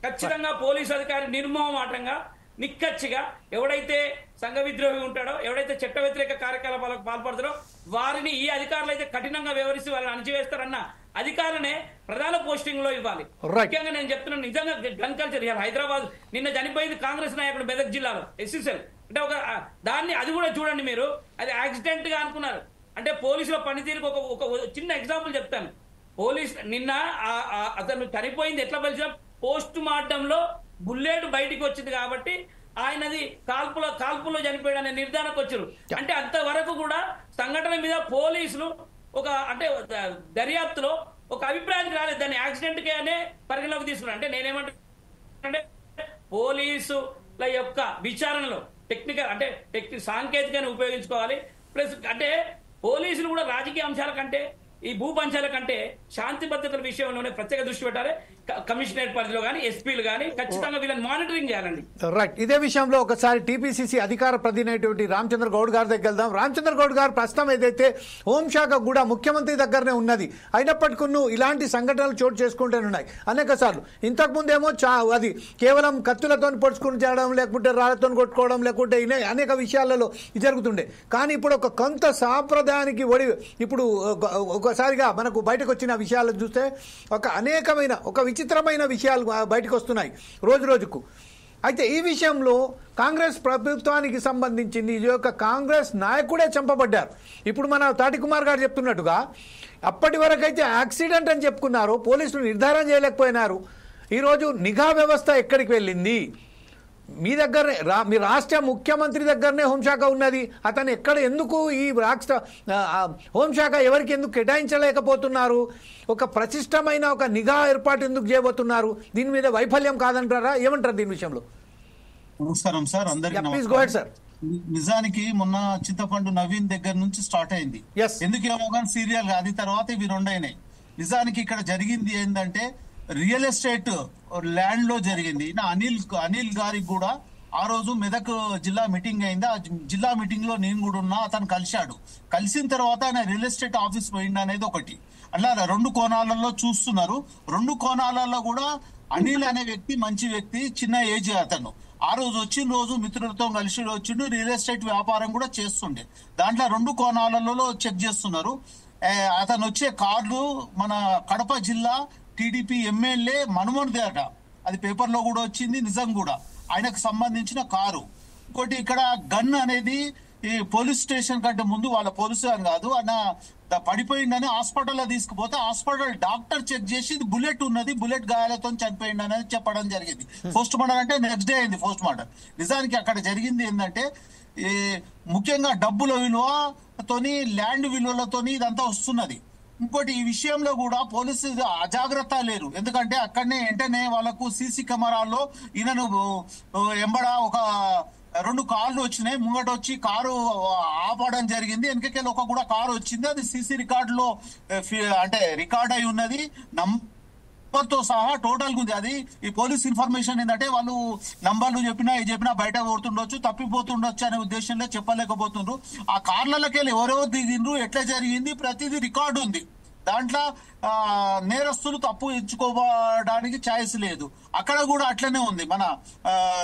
S4: ఖచ్చితంగా పోలీసు అధికారి నిర్మోహమాటంగా నిక్కచ్చిగా ఎవడైతే సంఘ విద్రోహి ఉంటాడో, ఎవడైతే చట్ట వ్యతిరేక కార్యకలాపాలకు పాల్పడతారో వారిని ఈ అధికారులు అయితే కఠినంగా వ్యవహరిస్తూ వాళ్ళని అణచివేస్తారన్న అధికారులనే ప్రధాన పోస్టింగ్ లో ఇవ్వాలి.
S1: Right.
S4: ముఖ్యంగా నేను చెప్తున్నాను, నిజంగా గన్ కల్చర్ హైదరాబాద్ నిన్న చనిపోయింది కాంగ్రెస్ నాయకుడు మెదక్ జిల్లాలో ఎస్సీసెల్ అంటే ఒక దాన్ని అది కూడా చూడండి మీరు, అది యాక్సిడెంట్ గా అనుకున్నారు. అంటే పోలీసుల పనితీరుకు ఒక చిన్న ఎగ్జాంపుల్ చెప్తాను. పోలీస్ నిన్న అతను చనిపోయింది ఎట్లా తెలిసిన, పోస్ట్ మార్టంలో బుల్లెట్ బయటికి వచ్చింది కాబట్టి ఆయనది కాల్పులో చనిపోయాడు అనే నిర్ధారణకు వచ్చారు. అంటే అంతవరకు కూడా సంఘటన మీద పోలీసులు ఒక అంటే దర్యాప్తులో ఒక అభిప్రాయానికి రాలేదు, దాన్ని యాక్సిడెంట్ గానే పరిగణలోకి తీసుకున్నారు. అంటే నేనేమంటే పోలీసుల యొక్క విచారణలో టెక్నికల్ అంటే సాంకేతికాన్ని ఉపయోగించుకోవాలి. ప్లస్ అంటే పోలీసులు కూడా రాజకీయ అంశాల కంటే ఈ భూ పంచాల కంటే శాంతి భద్రతల విషయంలోనే ప్రత్యేక దృష్టి పెట్టాలి. కమిషనరేట్ పరిధిలో కానీ ఎస్పీలు కానీ ఖచ్చితంగా వీళ్ళని మానిటరింగ్ చేయాలండి.
S1: రైట్. ఇదే విషయంలో ఒకసారి టీపీసీసీ అధికార ప్రతినిధి రామచంద్ర గౌడ్ గారి దగ్గర వెళ్దాం. రామచంద్ర గౌడ్ గారు ప్రస్తుతం ఏదైతే హోంశాఖ కూడా ముఖ్యమంత్రి దగ్గరనే ఉన్నది, అయినప్పటికీ ఇలాంటి సంఘటనలు చోటు చేసుకుంటూనే ఉన్నాయి అనేక సార్లు. ఇంతకుముందేమో అది కేవలం కత్తులతో పొడుచుకుని చేయడం, లేకుంటే రాళ్లతో కొట్టుకోవడం, లేకుంటే అనేక విషయాలలో జరుగుతుండే. కానీ ఇప్పుడు ఒక కొంత సాంప్రదాయానికి ఇప్పుడు ఒకసారిగా మనకు బయటకు వచ్చిన విషయాలను చూస్తే ఒక విచిత్రమైన విషయాలు బయటకు వస్తున్నాయి రోజు రోజుకు. అయితే ఈ విషయంలో కాంగ్రెస్ ప్రభుత్వానికి సంబంధించింది ఇది ఒక కాంగ్రెస్ నాయకుడే చంపబడ్డారు. ఇప్పుడు మన తాటి కుమార్ గారు చెప్తున్నట్టుగా అప్పటి వరకు అయితే యాక్సిడెంట్ అని చెప్పుకున్నారు, పోలీసులు నిర్ధారణ చేయలేకపోయినారు. ఈరోజు నిఘా వ్యవస్థ ఎక్కడికి వెళ్ళింది? మీ దగ్గరనే మీ రాష్ట్ర ముఖ్యమంత్రి దగ్గరనే హోంశాఖ ఉన్నది, అతను ఎందుకు ఈ రాష్ట్ర హోంశాఖ ఎవరికి ఎందుకు కేటాయించలేకపోతున్నారు? ఒక ప్రతిష్టమైన ఒక నిఘా ఏర్పాటు ఎందుకు చేయబోతున్నారు? దీని మీద వైఫల్యం కాదంటారా? ఏమంటారు దీని విషయంలో?
S5: నమస్కారం సార్, అందరికీ.
S1: Please go head sir.
S5: నిజానికి మొన్న చింతపండు నవీన్ దగ్గర నుంచి స్టార్ట్ అయింది, ఎందుకేమో కానీ సీరియల్ గా, అది తర్వాత ఇవి రెండైనాయి. నిజానికి ఇక్కడ జరిగింది ఏంటంటే రియల్ ఎస్టేట్ ల్యాండ్ లో జరిగింది. అనిల్ గారికి కూడా ఆ రోజు మెదక్ జిల్లా మీటింగ్ అయింది. ఆ జిల్లా మీటింగ్ లో నేను కూడా ఉన్నా. అతను కలిసిన తర్వాత ఆయన రియల్ ఎస్టేట్ ఆఫీస్ పోయింది అనేది ఒకటి. అట్లా రెండు కోణాలలో చూస్తున్నారు. రెండు కోణాలలో కూడా అనిల్ అనే వ్యక్తి మంచి వ్యక్తి, చిన్న ఏజ్ అతను. ఆ రోజు వచ్చిన రోజు మిత్రులతో కలిసి వచ్చిండు, రియల్ ఎస్టేట్ వ్యాపారం కూడా చేస్తుండే. దాంట్లో రెండు కోణాలలో చెక్ చేస్తున్నారు. అతను వచ్చే కార్డు మన కడప జిల్లా టీడీపీ ఎమ్మెల్యే మనుమోహన్ అట, అది పేపర్లో కూడా వచ్చింది, నిజం కూడా. ఆయనకు సంబంధించిన కారు. ఇంకోటి ఇక్కడ గన్ అనేది ఈ పోలీస్ స్టేషన్ కంటే ముందు వాళ్ళ పోలీసు అని కాదు, ఆయన పడిపోయిందని హాస్పిటల్లో తీసుకుపోతే హాస్పిటల్ డాక్టర్ చెక్ చేసి ఇది బుల్లెట్ ఉన్నది, బుల్లెట్ గాయాలతో చనిపోయింది అనేది చెప్పడం జరిగింది. పోస్ట్ మార్టం అంటే నెక్స్ట్ డే అయింది పోస్ట్ మార్టం. నిజానికి అక్కడ జరిగింది ఏంటంటే ముఖ్యంగా డబ్బుల విలువతోని, ల్యాండ్ విలువలతోని ఇదంతా వస్తున్నది. ఇంకోటి ఈ విషయంలో కూడా పోలీసు అజాగ్రత్త లేరు. ఎందుకంటే అక్కడనే వెంటనే వాళ్ళకు సీసీ కెమెరాల్లో ఈయనను ఎంబడ ఒక 2 కార్లు వచ్చినాయి, ముంగట వచ్చి కారు ఆపడం జరిగింది. వెనకకెళ్ళి ఒక కూడా కారు వచ్చింది, అది సీసీ రికార్డులో అంటే రికార్డ్ అయి ఉన్నది, నంబర్తో సహా టోటల్ ఉంది. అది ఈ పోలీస్ ఇన్ఫర్మేషన్ ఏంటంటే వాళ్ళు నంబర్లు చెప్పినా బయట కొడుతుండొచ్చు, తప్పిపోతుండొచ్చు అనే ఉద్దేశంలో చెప్పలేకపోతుండ్రు. ఆ కార్లకి వెళ్ళి ఎవరెవరు దిగిండ్రు, ఎట్లా జరిగింది, ప్రతిదీ రికార్డు ఉంది. దాంట్లో నేరస్తులు తప్పు ఎంచుకోవడానికి ఛాయిస్ లేదు. అక్కడ కూడా అట్లనే ఉంది. మన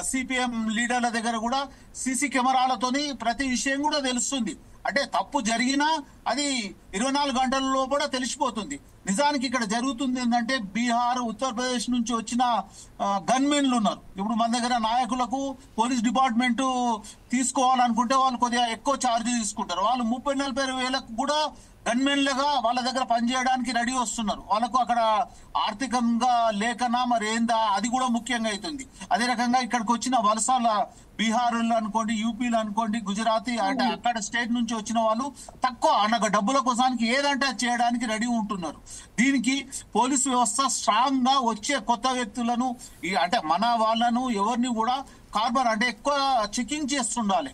S5: సిపిఎం లీడర్ల దగ్గర కూడా సీసీ కెమెరాలతోని ప్రతి విషయం కూడా తెలుస్తుంది. అంటే తప్పు జరిగినా అది 24 గంటలలో కూడా తెలిసిపోతుంది. నిజానికి ఇక్కడ జరుగుతుంది ఏంటంటే బీహార్, ఉత్తరప్రదేశ్ నుంచి వచ్చిన గన్మెన్లు ఉన్నారు. ఇప్పుడు మన దగ్గర నాయకులకు పోలీస్ డిపార్ట్మెంట్ తీసుకోవాలనుకుంటే వాళ్ళు కొద్దిగా ఎక్కువ ఛార్జ్ తీసుకుంటారు. వాళ్ళు 30-40 వేలకు కూడా గన్మెన్లుగా వాళ్ళ దగ్గర పనిచేయడానికి రెడీ వస్తున్నారు. వాళ్ళకు అక్కడ ఆర్థికంగా లేకనా మరి ఏందా అది కూడా ముఖ్యంగా అవుతుంది. అదే రకంగా ఇక్కడికి వచ్చిన వలసల బీహార్లో అనుకోండి, యూపీలో అనుకోండి, గుజరాతీ అంటే అక్కడ స్టేట్ నుంచి వచ్చిన వాళ్ళు తక్కువ అనగా డబ్బుల కోసానికి ఏదంటే చేయడానికి రెడీ ఉంటున్నారు. దీనికి పోలీసు వ్యవస్థ స్ట్రాంగ్ గా వచ్చే కొత్త వ్యక్తులను అంటే మన వాళ్ళను ఎవరిని కూడా కార్బన్ అంటే ఎక్కువ చెకింగ్ చేస్తుండాలి.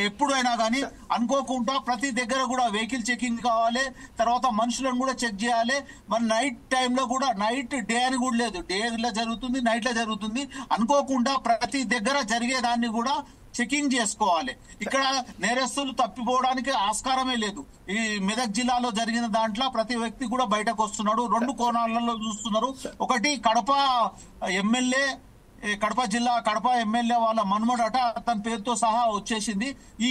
S5: ఎప్పుడైనా కానీ అనుకోకుండా ప్రతి దగ్గర కూడా వెహికల్ చెకింగ్ కావాలి, తర్వాత మనుషులను కూడా చెక్ చేయాలి. మన నైట్ టైంలో కూడా, నైట్ డే అని కూడా లేదు, డే లో జరుగుతుంది, నైట్ లో జరుగుతుంది. అనుకోకుండా ప్రతి దగ్గర జరిగేదాన్ని కూడా చెకింగ్ చేసుకోవాలి. ఇక్కడ నేరస్తులు తప్పిపోవడానికి ఆస్కారమే లేదు. ఈ మెదక్ జిల్లాలో జరిగిన దాంట్లో ప్రతి వ్యక్తి కూడా బయటకు వస్తున్నాడు. 2 కోణాలలో చూస్తున్నారు. ఒకటి కడప ఎమ్మెల్యే, కడప జిల్లా కడప ఎమ్మెల్యే వాళ్ళ మనుమడట, అతని పేరుతో సహా వచ్చేసింది. ఈ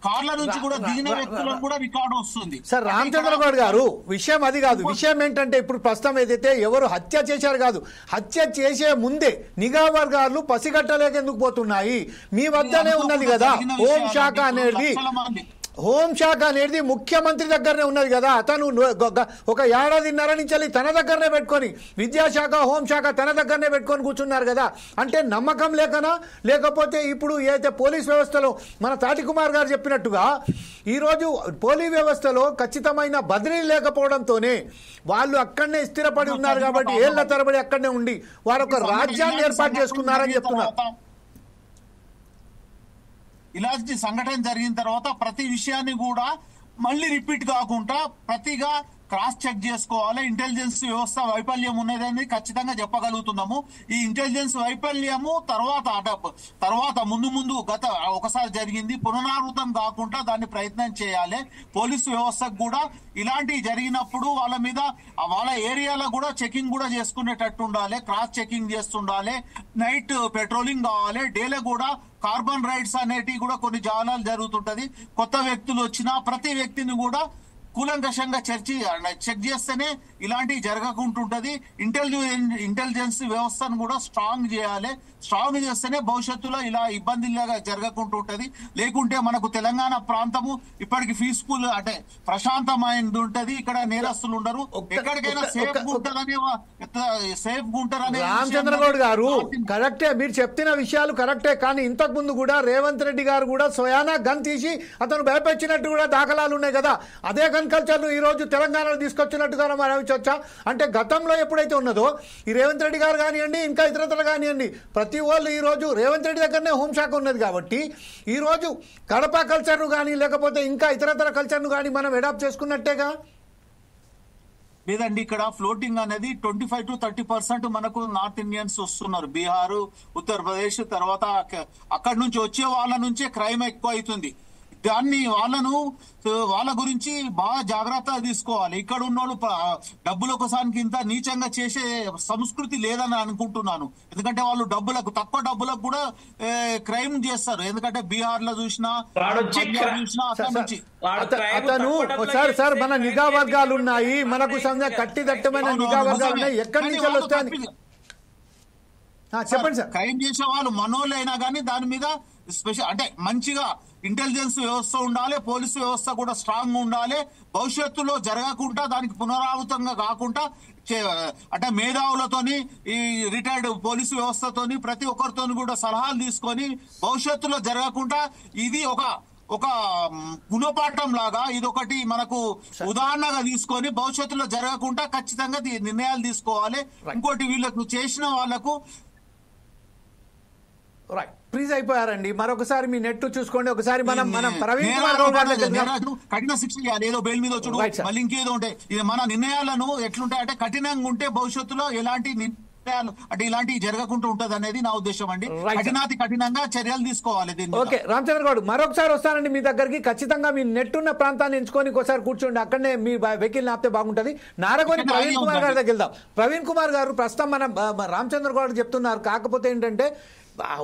S5: కార్ల నుంచి కూడా దిగిన వ్యక్తులను కూడా రికార్డు వస్తుంది.
S1: సార్ రామచంద్ర గౌడ్ గారు, విషయం అది కాదు. విషయం ఏంటంటే ఇప్పుడు ప్రస్తుతం ఏదైతే ఎవరు హత్య చేశారు కాదు, హత్య చేసే ముందే నిఘా వర్గాలు పసిగట్టలేక ఎందుకు పోతున్నాయి? మీ వద్దనే ఉన్నది కదా హోంశాఖ అనేది. హోంశాఖ అనేది ముఖ్యమంత్రి దగ్గరనే ఉన్నది కదా. అతను ఒక ఏడాదిన్నర నుంచి తన దగ్గరనే పెట్టుకొని, విద్యాశాఖ హోంశాఖ తన దగ్గరనే పెట్టుకొని కూర్చున్నారు కదా. అంటే నమ్మకం లేకనా, లేకపోతే ఇప్పుడు ఏదైతే పోలీస్ వ్యవస్థలో మన తాటికుమార్ గారు చెప్పినట్టుగా ఈరోజు పోలీస్ వ్యవస్థలో ఖచ్చితమైన బదిలీ లేకపోవడంతోనే వాళ్ళు అక్కడనే స్థిరపడి ఉన్నారు కాబట్టి ఏళ్ల తరబడి అక్కడనే ఉండి వారు ఒక రాజ్యాన్ని ఏర్పాటు చేసుకున్నారని చెప్తున్నారు.
S5: ఇలాంటి సంఘటన జరిగిన తర్వాత ప్రతి విషయాన్ని కూడా మళ్ళీ రిపీట్ కాకుండా ప్రతిగా క్రాస్ చెక్ చేసుకోవాలి. ఇంటెలిజెన్స్ వ్యవస్థ వైఫల్యం ఉన్నదని ఖచ్చితంగా చెప్పగలుగుతున్నాము. ఈ ఇంటెలిజెన్స్ వైఫల్యము తర్వాత ముందు గత ఒకసారి జరిగింది, పునరావృతం కాకుండా దాన్ని ప్రయత్నం చేయాలి. పోలీసు వ్యవస్థకు కూడా ఇలాంటివి జరిగినప్పుడు వాళ్ళ మీద వాళ్ళ ఏరియాలో కూడా చెకింగ్ కూడా చేసుకునేటట్టు ఉండాలి, క్రాస్ చెకింగ్ చేస్తుండాలి, నైట్ పెట్రోలింగ్ కావాలి, డేలో కూడా కార్బన్ రైడ్స్ అనేటివి కూడా కొన్ని జాగాలు జరుగుతుంటది. కొత్త వ్యక్తులు వచ్చినా ప్రతి వ్యక్తిని కూడా కూలంకషంగా చెక్ చేస్తేనే ఇలాంటివి జరగకుంటుంటది. ఇంటెలిజెన్స్ వ్యవస్థను కూడా స్ట్రాంగ్ చేయాలి. స్ట్రాంగ్ చేస్తేనే భవిష్యత్తులో ఇలా ఇబ్బందిలాగా జరగకుంటుంటది. లేకుంటే మనకు తెలంగాణ ప్రాంతము ఇప్పటికి పీస్ఫుల్ అంటే ప్రశాంతమైనది ఉంటది. ఇక్కడ నేరస్తులు ఉండరు, ఎక్కడికైనా సేఫ్ ఉంటారనే.
S1: రామచంద్ర గౌడ్ గారు కరెక్టే, మీరు చెప్తున్న విషయాలు కరెక్టే. కానీ ఇంతకు ముందు కూడా రేవంత్ రెడ్డి గారు కూడా స్వయానా గన్ తీసి అతను భయపెట్టినట్టు కూడా దాఖలాలు ఉన్నాయి కదా. అదే గన్ కల్చర్ ఈ రోజు తెలంగాణలో తీసుకొచ్చినట్టుగా భావించవచ్చా? అంటే గతంలో ఎప్పుడైతే ఉన్నదో ఈ రేవంత్ రెడ్డి గారు కానివ్వండి, ఇంకా ఇతరతలు కానివ్వండి, ప్రతి వాళ్ళు ఈ రోజు రేవంత్ రెడ్డి దగ్గరనే హోంశాఖ ఉన్నది కాబట్టి ఈ రోజు కడప కల్చర్ను కానీ లేకపోతే ఇంకా ఇతరతర కల్చర్ను కానీ మనం అడాప్ట్ చేసుకున్నట్టేగా.
S5: లేదండి, ఇక్కడ ఫ్లోటింగ్ అనేది 25 to 30% మనకు నార్త్ ఇండియన్స్ వస్తున్నారు. బీహార్, ఉత్తరప్రదేశ్, తర్వాత అక్కడి నుంచి వచ్చే వాళ్ళ నుంచే క్రైమ్ ఎక్కువ అవుతుంది. దాన్ని వాళ్ళ గురించి బాగా జాగ్రత్త తీసుకోవాలి. ఇక్కడ ఉన్నోళ్ళు డబ్బుల కోసానికి ఇంత నీచంగా చేసే సంస్కృతి లేదని అనుకుంటున్నాను. ఎందుకంటే వాళ్ళు తక్కువ డబ్బులకు కూడా క్రైమ్ చేస్తారు. ఎందుకంటే బీహార్ లో చూసినా
S1: అతను సార్ మన నిఘా వర్గాలు ఉన్నాయి, మనకు కట్టిదట్టమైన నిఘా వర్గాలు ఉన్నాయి, ఎక్కడి నుంచి వస్తాయి చెప్పండి సార్.
S5: క్రైమ్ చేసే వాళ్ళు మనోళ్ళైనా కానీ దాని మీద స్పెషల్ అంటే మంచిగా ఇంటెలిజెన్స్ వ్యవస్థ ఉండాలి, పోలీసు వ్యవస్థ కూడా స్ట్రాంగ్ ఉండాలి. భవిష్యత్తులో జరగకుండా దానికి పునరావృతంగా కాకుండా అంటే మేధావులతోని ఈ రిటైర్డ్ పోలీసు వ్యవస్థతోని ప్రతి ఒక్కరితోని కూడా సలహాలు తీసుకొని భవిష్యత్తులో జరగకుండా ఇది ఒక గుణపాఠం లాగా ఇదొకటి మనకు ఉదాహరణగా తీసుకొని భవిష్యత్తులో జరగకుండా ఖచ్చితంగా నిర్ణయాలు తీసుకోవాలి. ఇంకోటి వీళ్ళకు చేసిన వాళ్లకు
S1: ఫ్రీజ్ అయిపోయారండి. మరొకసారి మీ నెట్ చూసుకోండి. ఒకసారి మనం ప్రవీణ్ కుమార్
S5: కఠిన శిక్ష ఏదో బెయిల్ మీద వచ్చుడు మళ్ళీ ఇంకేదో ఉంటాయి. ఇది మన నిర్ణయాలను ఎట్లుంటాయి అంటే కఠినంగా ఉంటే భవిష్యత్తులో ఎలాంటి అంటే ఇలాంటివి జరగకుండా ఉంటది అనేది నా ఉద్దేశం అండి. కఠినంగా చర్యలు తీసుకోవాలి దీన్ని.
S1: ఓకే రామచంద్ర గౌడ్, మరొకసారి వస్తానండి మీ దగ్గరికి. ఖచ్చితంగా మీ నెట్ ఉన్న ప్రాంతాన్ని ఎంచుకొని ఒకసారి కూర్చోండి, అక్కడనే మీ వెహికల్ ఆపితే బాగుంటది. నారగోని ప్రవీణ్ కుమార్ గారి దగ్గర వెళ్దాం. ప్రవీణ్ కుమార్ గారు ప్రస్తుతం మనం రామచంద్ర గౌడ్ చెప్తున్నారు, కాకపోతే ఏంటంటే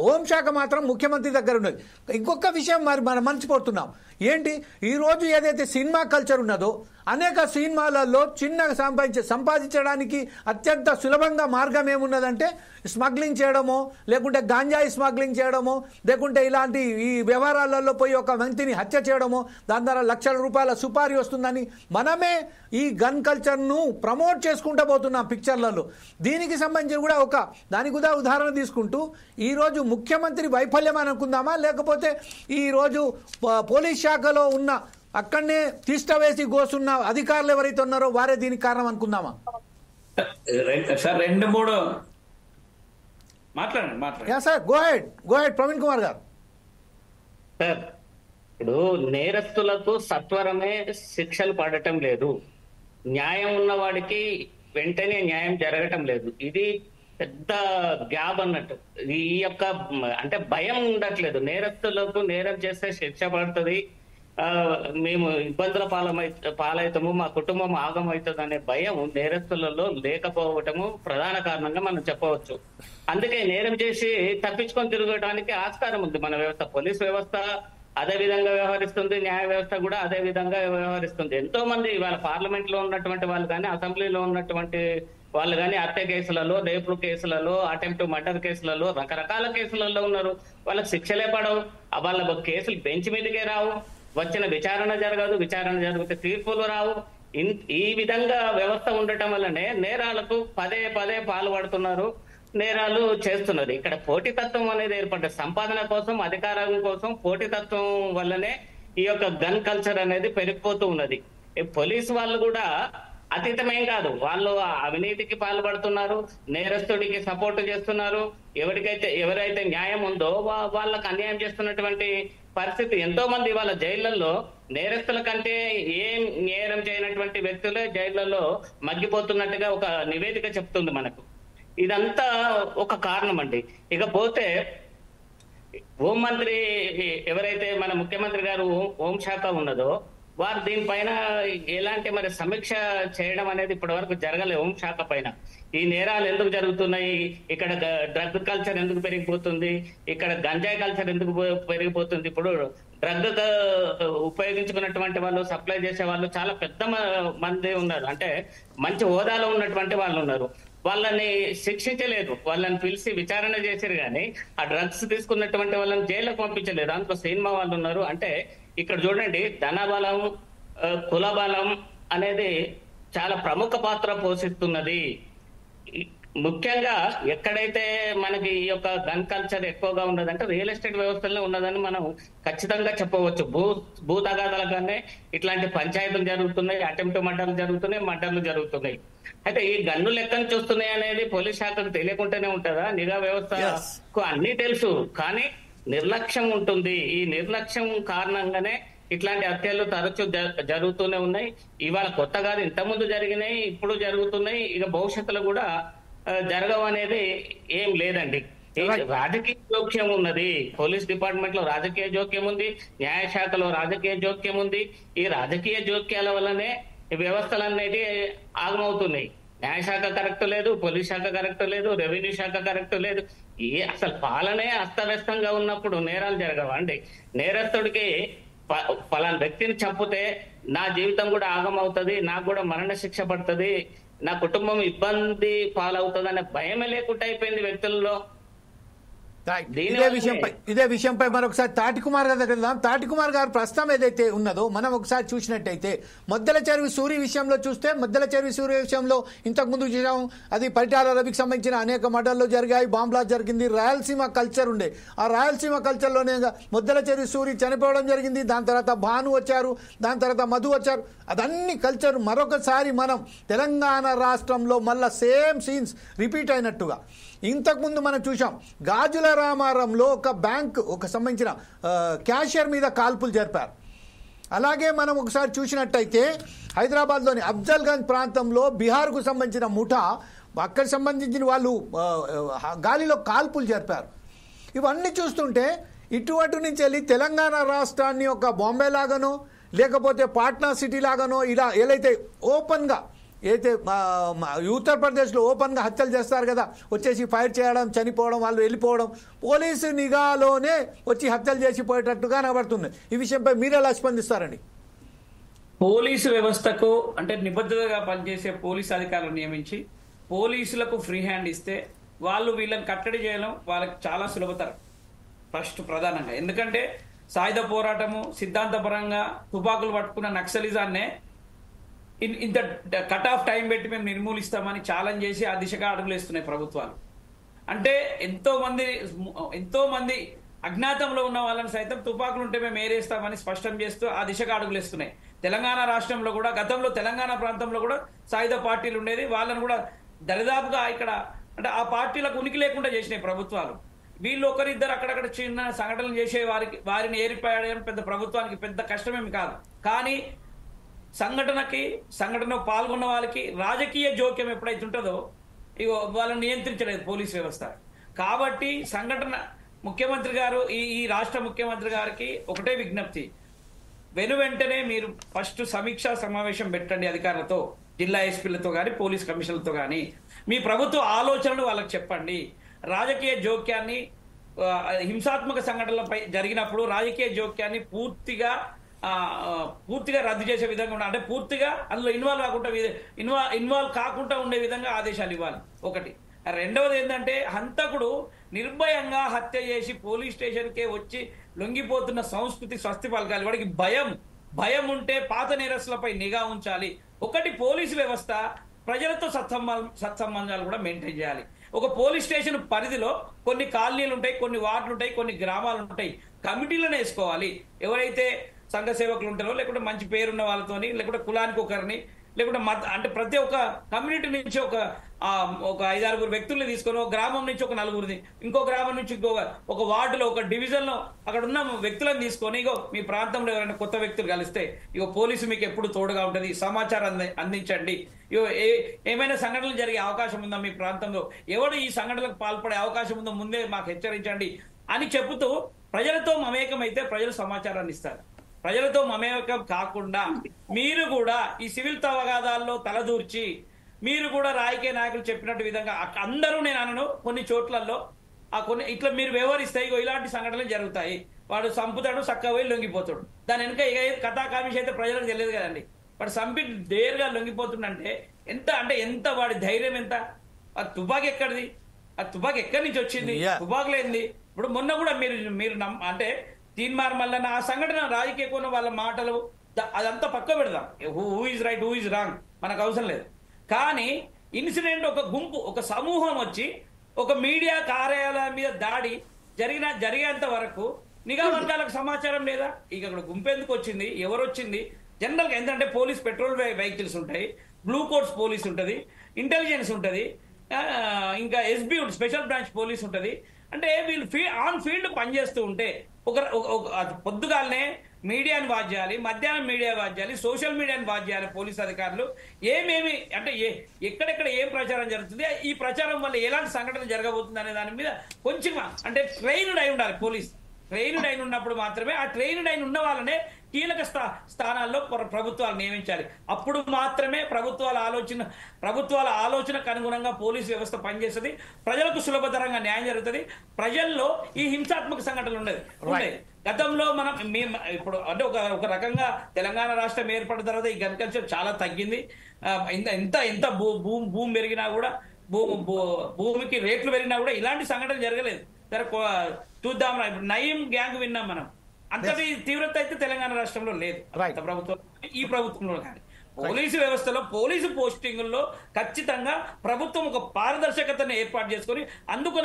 S1: హోంశాఖ మాత్రం ముఖ్యమంత్రి దగ్గర ఉన్నది. ఇంకొక విషయం మరి మనం మర్చిపోతున్నాం. ఏంటి, ఈరోజు ఏదైతే సినిమా కల్చర్ ఉన్నదో అనేక సినిమాలలో చిన్న సంపాదించడానికి అత్యంత సులభంగా మార్గం ఏమున్నదంటే స్మగ్లింగ్ చేయడమో, లేకుంటే గాంజాయి స్మగ్లింగ్ చేయడమో, లేకుంటే ఇలాంటి ఈ వ్యవహారాలలో పోయి ఒక వ్యక్తిని హత్య చేయడమో, దాని ద్వారా లక్షల రూపాయల సుపారీ వస్తుందని మనమే ఈ గన్ కల్చర్ను ప్రమోట్ చేసుకుంటూ పోతున్నాం పిక్చర్లలో. దీనికి సంబంధించి కూడా దానికి కూడా ఉదాహరణ తీసుకుంటూ ఈరోజు ముఖ్యమంత్రి వైఫల్యం అనుకుందామా, లేకపోతే ఈరోజు పోలీస్ శాఖలో ఉన్న అక్కడనే తీష్టవేసి గోసున్న అధికారులు ఎవరైతే ఉన్నారో వారే దీనికి కారణం అనుకుందామా?
S4: సార్ 2-3 మాట్లాడండి.
S1: Sir go head Praveen Kumar గారు.
S2: సార్ ఇప్పుడు నేరస్తులకు సత్వరమే శిక్షలు పడటం లేదు, న్యాయం ఉన్న వాడికి వెంటనే న్యాయం జరగటం లేదు. ఇది పెద్ద గ్యాప్ అన్నట్టు. ఈ యొక్క అంటే భయం ఉండట్లేదు. నేరస్తులకు నేరం చేస్తే శిక్ష పడుతుంది, మేము ఇబ్బందుల పాలవుతాము, మా కుటుంబం ఆగమవుతుంది అనే భయం నేరస్తులలో లేకపోవటము ప్రధాన కారణంగా మనం చెప్పవచ్చు. అందుకే నేరం చేసి తప్పించుకొని తిరగడానికి ఆస్కారం ఉంది మన వ్యవస్థ. పోలీస్ వ్యవస్థ అదే విధంగా వ్యవహరిస్తుంది, న్యాయ వ్యవస్థ కూడా అదే విధంగా వ్యవహరిస్తుంది. ఎంతో మంది ఇవాళ పార్లమెంట్ లో ఉన్నటువంటి వాళ్ళు కానీ, అసెంబ్లీలో ఉన్నటువంటి వాళ్ళు కానీ హత్య కేసులలో, రేపు కేసులలో, అటెంప్ట్ మర్డర్ కేసులలో, రకరకాల కేసులలో ఉన్నారు. వాళ్ళకి శిక్షలే పడవు, వాళ్ళ కేసులు బెంచ్ మీదకే రావు, వచ్చిన విచారణ జరగదు, విచారణ జరిగితే తీర్పులు రావు. ఈ విధంగా వ్యవస్థ ఉండటం వల్లనే నేరాలకు పదే పదే పాల్పడుతున్నారు, నేరాలు చేస్తున్నారు. ఇక్కడ పోటీతత్వం అనేది ఏర్పడ్డది. సంపాదన కోసం, అధికారం కోసం పోటీతత్వం వల్లనే ఈ యొక్క గన్ కల్చర్ అనేది పెరిగిపోతూ ఉన్నది. పోలీసు వాళ్ళు కూడా అతీతమేం కాదు, వాళ్ళు అవినీతికి పాల్పడుతున్నారు, నేరస్తుడికి సపోర్ట్ చేస్తున్నారు. ఎవరైతే న్యాయం ఉందో వాళ్ళకి అన్యాయం చేస్తున్నటువంటి పరిస్థితి. ఎంతో మంది వాళ్ళ జైళ్లలో నేరస్తుల కంటే ఏం నేరం చేయనటువంటి వ్యక్తులే జైళ్లలో మగ్గిపోతున్నట్టుగా ఒక నివేదిక చెప్తుంది మనకు. ఇదంతా ఒక కారణం అండి. ఇకపోతే హోంమంత్రి ఎవరైతే మన ముఖ్యమంత్రి గారు హోంశాఖ ఉన్నదో వారు దీనిపైన ఎలాంటి మరి సమీక్ష చేయడం అనేది ఇప్పటి వరకు జరగలేదు. హోంశాఖ పైన ఈ నేరాలు ఎందుకు జరుగుతున్నాయి, ఇక్కడ డ్రగ్ కల్చర్ ఎందుకు పెరిగిపోతుంది, ఇక్కడ గంజాయి కల్చర్ ఎందుకు పెరిగిపోతుంది. ఇప్పుడు డ్రగ్ ఉపయోగించుకున్నటువంటి వాళ్ళు, సప్లై చేసే వాళ్ళు చాలా పెద్ద మంది ఉన్నారు, అంటే మంచి హోదాలో ఉన్నటువంటి వాళ్ళు ఉన్నారు. వాళ్ళని శిక్షించలేదు, వాళ్ళని పిలిచి విచారణ చేశారు కానీ ఆ డ్రగ్స్ తీసుకున్నటువంటి వాళ్ళని జైలుకు పంపించలేదు. దాంట్లో సినిమా వాళ్ళు ఉన్నారు. అంటే ఇక్కడ చూడండి, ధనబలం, కులబలం అనేది చాలా ప్రముఖ పాత్ర పోషిస్తున్నది. ముఖ్యంగా ఎక్కడైతే మనకి ఈ యొక్క గన్ కల్చర్ ఎక్కువగా ఉన్నదంటే రియల్ ఎస్టేట్ వ్యవస్థలో ఉన్నదని మనం ఖచ్చితంగా చెప్పవచ్చు. భూ తగాదాలగానే ఇట్లాంటి పంచాయతీలు జరుగుతున్నాయి, అటెంప్ట్ మర్డర్లు జరుగుతున్నాయి, మర్డర్లు జరుగుతున్నాయి. అయితే ఈ గన్ను లెక్కను చూస్తున్నాయి అనేది పోలీస్ శాఖకు తెలియకుండానే ఉంటుందా? నిఘా వ్యవస్థకు అన్ని తెలుసు, కానీ నిర్లక్ష్యం ఉంటుంది. ఈ నిర్లక్ష్యం కారణంగానే ఇట్లాంటి హత్యలు తరచూ జరుగుతూనే ఉన్నాయి. ఇవాళ కొత్త కాదు, ఇంతకుముందు జరిగినాయి, ఇప్పుడు జరుగుతున్నాయి, ఇక భవిష్యత్తులో కూడా జరగవు అనేది ఏం లేదండి. రాజకీయ జోక్యం ఉన్నది, పోలీస్ డిపార్ట్మెంట్ లో రాజకీయ జోక్యం ఉంది, న్యాయశాఖలో రాజకీయ జోక్యం ఉంది. ఈ రాజకీయ జోక్యాల వల్లనే ఈ వ్యవస్థలన్నీ ఆగమవుతున్నాయి. న్యాయశాఖ కరెక్ట్ లేదు, పోలీస్ శాఖ కరెక్ట్ లేదు, రెవెన్యూ శాఖ కరెక్ట్ లేదు. అసలు పాలనే అస్తవ్యస్తంగా ఉన్నప్పుడు నేరాలు జరగవండి. నేరస్తుడికి పలానా వ్యక్తిని చంపితే నా జీవితం కూడా ఆగమవుతుంది, నాకు కూడా మరణ శిక్ష పడుతుంది, నా కుటుంబం ఇబ్బంది పాలవుతుంది అనే భయమే లేకుండా అయిపోయింది వ్యక్తుల్లో.
S1: ఇదే విషయంపై మరొకసారి తాటికుమార్ గారి దగ్గర వెళ్దాం. తాటికుమార్ గారు ప్రస్తుతం ఏదైతే ఉన్నదో మనం ఒకసారి చూసినట్టయితే మద్దెల చెరువు సూరి విషయంలో చూస్తే, మద్దెల చెరువు సూరి విషయంలో ఇంతకుముందు చూసాం, అది పరిటాల రవికి సంబంధించిన అనేక మర్డర్లు జరిగాయి, బాంబ్లాస్ట్ జరిగింది. రాయలసీమ కల్చర్ ఉండే, ఆ రాయలసీమ కల్చర్లోనే మద్దెల చెరువు సూరి చనిపోవడం జరిగింది. దాని తర్వాత భాను వచ్చారు, దాని తర్వాత మధు వచ్చారు. అదన్ని కల్చర్ మరొకసారి మనం తెలంగాణ రాష్ట్రంలో మళ్ళా సేమ్ సీన్స్ రిపీట్ అయినట్టుగా ఇంతకుముందు మనం చూసాం. గాజుల రామారంలో ఒక బ్యాంకు ఒక సంబంధించిన క్యాషియర్ మీద కాల్పులు జరిపారు. అలాగే మనం ఒకసారి చూసినట్టయితే హైదరాబాద్లోని అఫ్జల్గంజ్ ప్రాంతంలో బీహార్కు సంబంధించిన ముఠా, అక్కడికి సంబంధించిన వాళ్ళు గాలిలో కాల్పులు జరిపారు. ఇవన్నీ చూస్తుంటే ఇటువంటి నుంచి వెళ్ళి తెలంగాణ రాష్ట్రాన్ని ఒక బాంబే లాగానో లేకపోతే పాట్నా సిటీ లాగానో ఇలా ఏదైతే ఓపెన్గా అయితే ఉత్తరప్రదేశ్లో ఓపెన్గా హత్యలు చేస్తారు కదా, వచ్చేసి ఫైర్ చేయడం, చనిపోవడం, వాళ్ళు వెళ్ళిపోవడం, పోలీసు నిఘాలోనే వచ్చి హత్యలు చేసిపోయేటట్టుగా కనబడుతుంది. ఈ విషయంపై మీరు ఎలా స్పందిస్తారండి?
S4: పోలీసు వ్యవస్థకు అంటే నిబద్ధతగా పనిచేసే పోలీసు అధికారులను నియమించి పోలీసులకు ఫ్రీ హ్యాండ్ ఇస్తే వాళ్ళు వీళ్ళని కట్టడి చేయడం వాళ్ళకి చాలా సులభతరం. ఫస్ట్ ప్రధానంగా ఎందుకంటే సాయుధ పోరాటము సిద్ధాంతపరంగా తుపాకులు పట్టుకున్న నక్సలిజాన్నే ఇంత కట్ ఆఫ్ టైం పెట్టి మేము నిర్మూలిస్తామని ఛాలెంజ్ చేసి ఆ దిశగా అడుగులు వేస్తున్నాయి ప్రభుత్వాలు. అంటే ఎంతో మంది అజ్ఞాతంలో ఉన్న వాళ్ళని సైతం తుపాకులు ఉంటే మేము ఏరేస్తామని స్పష్టం చేస్తూ ఆ దిశగా అడుగులు వేస్తున్నాయి. తెలంగాణ రాష్ట్రంలో కూడా గతంలో తెలంగాణ ప్రాంతంలో కూడా సాయుధ పార్టీలు ఉండేది, వాళ్ళని కూడా దరిదాపుగా ఇక్కడ అంటే ఆ పార్టీలకు ఉనికి లేకుండా చేసినాయి ప్రభుత్వాలు. వీళ్ళు ఒకరిద్దరు అక్కడక్కడ చిన్న సంఘటనలు చేసే వారిని ఏరిపాయడం పెద్ద ప్రభుత్వానికి పెద్ద కష్టమేమి కాదు. కానీ సంఘటన పాల్గొన్న వాళ్ళకి రాజకీయ జోక్యం ఎప్పుడైతే ఉంటుందో ఇగో వాళ్ళని నియంత్రించలేదు పోలీస్ వ్యవస్థ. కాబట్టి ముఖ్యమంత్రి గారు ఈ రాష్ట్ర ముఖ్యమంత్రి గారికి ఒకటే విజ్ఞప్తి, వెంటనే మీరు ఫస్ట్ సమీక్షా సమావేశం పెట్టండి అధికారులతో, జిల్లా ఎస్పీలతో కానీ పోలీస్ కమిషనర్లతో కానీ, మీ ప్రభుత్వ ఆలోచనలు వాళ్ళకి చెప్పండి. రాజకీయ జోక్యాన్ని హింసాత్మక సంఘటనలపై జరిగినప్పుడు రాజకీయ జోక్యాన్ని పూర్తిగా రద్దు చేసే విధంగా ఉండాలి. అంటే పూర్తిగా అందులో ఇన్వాల్వ్ కాకుండా ఉండే విధంగా ఆదేశాలు ఇవ్వాలి ఒకటి. రెండవది ఏంటంటే హంతకుడు నిర్భయంగా హత్య చేసి పోలీస్ స్టేషన్కే వచ్చి లొంగిపోతున్న సంస్కృతి స్వస్తి పలకాలి. వాడికి భయం ఉంటే పాత నేరస్తులపై నిఘా ఉంచాలి. ఒకటి, పోలీసు వ్యవస్థ ప్రజలతో సత్సంబంధాలు కూడా మెయింటైన్ చేయాలి. ఒక పోలీస్ స్టేషన్ పరిధిలో కొన్ని కాలనీలు ఉంటాయి, కొన్ని వార్డులు ఉంటాయి, కొన్ని గ్రామాలు ఉంటాయి. కమిటీలను వేసుకోవాలి. ఎవరైతే సంఘ సేవకులు ఉంటారో, లేకుంటే మంచి పేరున్న వాళ్ళతోని, లేకుంటే కులానికి ఒకరిని, లేకుంటే అంటే ప్రతి ఒక్క కమ్యూనిటీ నుంచి ఒక 5-6 వ్యక్తుల్ని తీసుకొని, ఒక గ్రామం నుంచి ఒక 4 ఇంకో గ్రామం నుంచి ఒక వార్డులో, ఒక డివిజన్ లో అక్కడ ఉన్న వ్యక్తులను తీసుకొని, ఇగో మీ ప్రాంతంలో ఎవరైనా కొత్త వ్యక్తులు కలిస్తే ఇగో పోలీసు మీకు ఎప్పుడు తోడుగా ఉంటుంది, సమాచారం అందించండి. ఇగో ఏమైనా సంఘటనలు జరిగే అవకాశం ఉందా మీ ప్రాంతంలో, ఎవడు ఈ సంఘటనలకు పాల్పడే అవకాశం ఉందో ముందే మాకు హెచ్చరించండి అని చెబుతూ ప్రజలతో మమేకమైతే ప్రజలు సమాచారాన్ని ఇస్తారు. ప్రజలతో మమేకం కాకుండా మీరు కూడా ఈ సివిల్ తగాదాల్లో తలదూర్చి మీరు కూడా రాజకీయ నాయకులు చెప్పినట్టు విధంగా అందరూ, నేను అనను, కొన్ని చోట్లలో ఇట్లా మీరు వ్యవహరిస్తే ఇలాంటి సంఘటనలు జరుగుతాయి. వాడు చంపుతాడు, చక్కగా పోయి లొంగిపోతాడు. దాని వెనుక కథాకామిషి అయితే ప్రజలకు తెలియదు కదండి. వాడు చంపి డేర్గా లొంగిపోతుండంటే ఎంత వాడి ధైర్యం ఎంత. ఆ తుపాకీ ఎక్కడిది, ఆ తుపాకీ ఎక్కడి నుంచి వచ్చింది, తుపాకీ లేనిది. ఇప్పుడు మొన్న కూడా మీరు అంటే తీన్మార్ మల్లన్న ఆ సంఘటన రాజకీయ కోణ వాళ్ళ మాటలు అదంతా పక్క పెడదాం. Who is right, who is wrong మనకు అవసరం లేదు. కానీ ఇన్సిడెంట్ ఒక గుంపు, ఒక సమూహం వచ్చి ఒక మీడియా కార్యాలయం మీద దాడి జరిగేంత వరకు నిఘా వర్గాలకు సమాచారం లేదా? ఇక అక్కడ గుంపు ఎందుకు వచ్చింది, ఎవరు వచ్చింది? జనరల్గా ఏంటంటే పోలీస్ పెట్రోల్ వెహికల్స్ ఉంటాయి, బ్లూ కోట్స్ పోలీస్ ఉంటుంది, ఇంటెలిజెన్స్ ఉంటుంది, ఇంకా ఎస్బీ ఉంటుంది, స్పెషల్ బ్రాంచ్ పోలీస్ ఉంటుంది. అంటే వీళ్ళు ఆన్ ఫీల్డ్ పనిచేస్తూ ఉంటే పొద్దుగాలనే మీడియాని వాచ్ చేయాలి, మధ్యాహ్నం మీడియా వాచ్ చేయాలి, సోషల్ మీడియాని వాచ్ చేయాలి పోలీస్ అధికారులు. ఏమేమి అంటే ఎక్కడెక్కడ ఏం ప్రచారం జరుగుతుంది, ఈ ప్రచారం వల్ల ఎలాంటి సంఘటన జరగబోతుంది అనే దాని మీద కొంచెం అంటే ట్రైన్డ్ అయి ఉండాలి పోలీస్. ట్రైన్డ్ అయిన ఉన్నప్పుడు మాత్రమే ఆ ట్రైన్డ్ అయిన ఉన్న వాళ్ళనే కీలక స్థానాల్లో ప్రభుత్వాలు నియమించాలి. అప్పుడు మాత్రమే ప్రభుత్వాల ఆలోచనకు అనుగుణంగా పోలీసు వ్యవస్థ పనిచేస్తుంది, ప్రజలకు సులభతరంగా న్యాయం జరుగుతుంది, ప్రజల్లో ఈ హింసాత్మక సంఘటనలు ఉండేది. గతంలో మేము ఇప్పుడు అంటే ఒక రకంగా తెలంగాణ రాష్ట్రం ఏర్పడిన తర్వాత ఈ గన్ కల్చర్ చాలా తగ్గింది. ఎంత భూమి పెరిగినా కూడా, భూమికి రేట్లు పెరిగినా కూడా ఇలాంటి సంఘటన జరగలేదు. సరే చూద్దాం, ఇప్పుడు నయీం గ్యాంగ్ విన్నాం మనం, అంతటి తీవ్రత అయితే తెలంగాణ రాష్ట్రంలో లేదు. ప్రభుత్వం ఈ ప్రభుత్వంలో కానీ పోలీసు వ్యవస్థలో పోలీసు పోస్టింగుల్లో ఖచ్చితంగా ప్రభుత్వం ఒక పారదర్శకతను ఏర్పాటు చేసుకొని అందుకు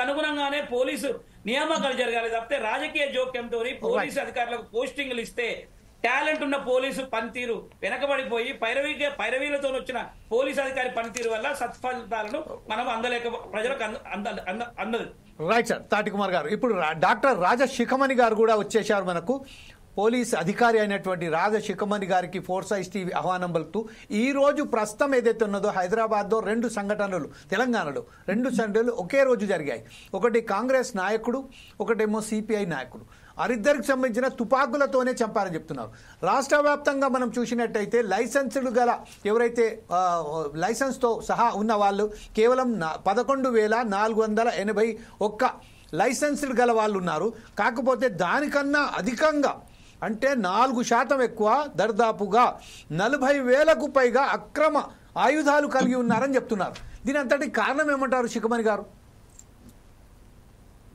S4: అనుగుణంగానే పోలీసు నియామకాలు జరగాలి తప్పితే రాజకీయ జోక్యంతో పోలీసు అధికారులకు పోస్టింగులు ఇస్తే టాలెంట్ ఉన్న పోలీసు పనితీరు వెనకబడిపోయి పైరవీలతో వచ్చిన పోలీసు అధికారి పనితీరు వల్ల సత్ఫలితాలను మనం ప్రజలకు అందదు.
S1: Right sir. తాటికుమార్ గారు, ఇప్పుడు డాక్టర్ రాజశిఖమణి గారు కూడా వచ్చేశారు మనకు. పోలీస్ అధికారి అయినటువంటి రాజశిఖమణి గారికి ఫోర్సైజ్ టీవీ ఆహ్వానం పలుకుతూ, ఈ రోజు ప్రస్తుతం ఏదైతే ఉన్నదో హైదరాబాద్లో 2 సంఘటనలు, తెలంగాణలో 2 సంఘటనలు ఒకే రోజు జరిగాయి. ఒకటి కాంగ్రెస్ నాయకుడు, ఒకటేమో సిపిఐ నాయకుడు. వారిద్దరికి సంబంధించిన తుపాకులతోనే చంపారని చెప్తున్నారు. రాష్ట్ర వ్యాప్తంగా మనం చూసినట్టయితే లైసెన్సులు గల ఎవరైతే లైసెన్స్తో సహా ఉన్న వాళ్ళు కేవలం 11,481 లైసెన్సులు గల వాళ్ళు ఉన్నారు. కాకపోతే దానికన్నా అధికంగా అంటే 4% ఎక్కువ, దర్దాపుగా 40,000కు పైగా అక్రమ ఆయుధాలు కలిగి ఉన్నారని చెప్తున్నారు. దీని అంతటి కారణం ఏమంటారు శిఖమణి గారు?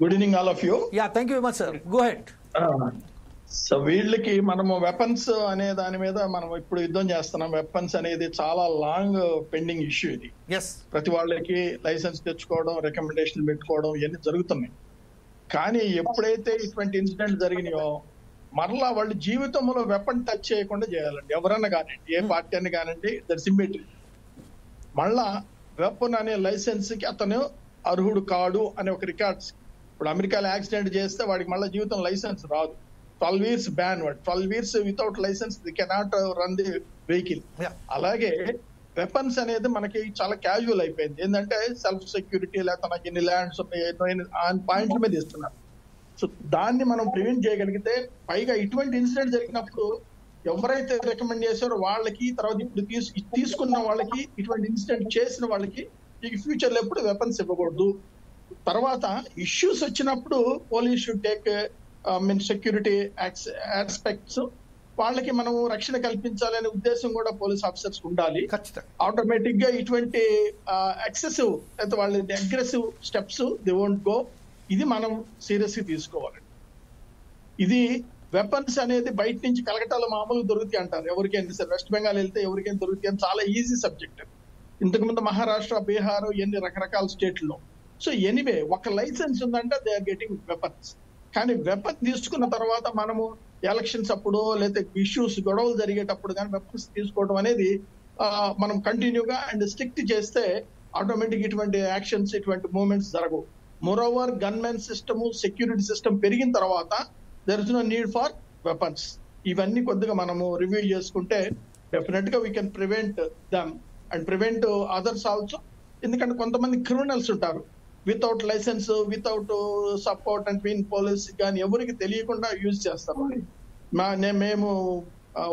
S6: Good evening all of you.
S1: Yeah, thank you very much sir. Go head.
S6: So వీళ్ళకి మనము వెపన్స్ అనే దాని మీద మనం ఇప్పుడు యుద్ధం చేస్తున్నాం. వెపన్స్ అనేది చాలా లాంగ్ పెండింగ్ ఇష్యూ. ఇది ప్రతి వాళ్ళకి లైసెన్స్ తెచ్చుకోవడం, రికమెండేషన్ పెట్టుకోవడం ఇవన్నీ జరుగుతున్నాయి. కానీ ఎప్పుడైతే ఇటువంటి ఇన్సిడెంట్ జరిగినాయో మరలా వాళ్ళు జీవితంలో వెపన్ టచ్ చేయకుండా చేయాలండి. ఎవరన్నా కానివ్వండి, ఏ పార్టీ అని కానివ్వండి, దట్ సిమ్మెట్రీ. మళ్ళా వెపన్ అనే లైసెన్స్ కి అతను అర్హుడు కాడు అనే ఒక రికార్డ్స్. ఇప్పుడు అమెరికాలో యాక్సిడెంట్ చేస్తే వాడికి మళ్ళీ జీవితం లైసెన్స్ రాదు. 12 years బ్యాన్. వాడు 12 years without licence the cannot run the vehicle. అలాగే వెపన్స్ అనేది మనకి చాలా క్యాజువల్ అయిపోయింది. ఏంటంటే సెల్ఫ్ సెక్యూరిటీ, లేకపోతే నాకు ఎన్ని ల్యాండ్స్ ఉన్నాయి ఆ పాయింట్ల మీద ఇస్తున్నారు. సో దాన్ని మనం ప్రివెంట్ చేయగలిగితే, పైగా ఇటువంటి ఇన్సిడెంట్ జరిగినప్పుడు ఎవరైతే రికమెండ్ చేశారో వాళ్ళకి, తర్వాత ఇప్పుడు తీసుకున్న వాళ్ళకి, ఇటువంటి ఇన్సిడెంట్ చేసిన వాళ్ళకి ఈ ఫ్యూచర్ లో ఎప్పుడు వెపన్స్ ఇవ్వకూడదు. తర్వాత ఇష్యూస్ వచ్చినప్పుడు police should take security aspects, వాళ్ళకి మనం రక్షణ కల్పించాలనే ఉద్దేశం కూడా పోలీస్ ఆఫీసర్స్ ఉండాలి. ఆటోమేటిక్ గా ఇటువంటి ఎక్సెసివ్ అయితే వాళ్ళ aggressive steps they won't go. ఇది మనం సీరియస్ గా తీసుకోవాలి. ఇది వెపన్స్ అనేది బయట నుంచి కలకటాలో మామూలుగా దొరుకుతాయి అంటారు, ఎవరికైనా సరే. వెస్ట్ బెంగాల్ వెళ్తే ఎవరికైనా దొరుకుతాయి అని చాలా ఈజీ సబ్జెక్ట్. ఇంతకుముందు మహారాష్ట్ర, బీహార్ ఎన్ని రకరకాల స్టేట్లో. సో ఎనీవే ఒక లైసెన్స్ ఉందంటే దే ఆర్ గెటింగ్ వెపన్స్. కానీ వెపన్ తీసుకున్న తర్వాత మనము ఎలక్షన్స్ అప్పుడు లేదా ఇష్యూస్ గొడవలు జరిగేటప్పుడు కానీ వెపన్స్ తీసుకోవడం అనేది మనం కంటిన్యూగా అండ్ స్ట్రిక్ట్ చేస్తే ఆటోమేటిక్ ఇటువంటి యాక్షన్స్, ఇటువంటి మూవ్మెంట్స్ జరగవు. Moreover gunmen system, security system పెరిగిన తర్వాత there is no need for weapons. ఇవన్నీ కొద్దిగా మనము రివ్యూ చేసుకుంటే డెఫినెట్ గా we can prevent them and prevent others also. ఎందుకంటే కొంతమంది క్రిమినల్స్ ఉంటారు without licence, without support and been police కానీ ఎవరికి తెలియకుండా యూజ్ చేస్తారు. మేము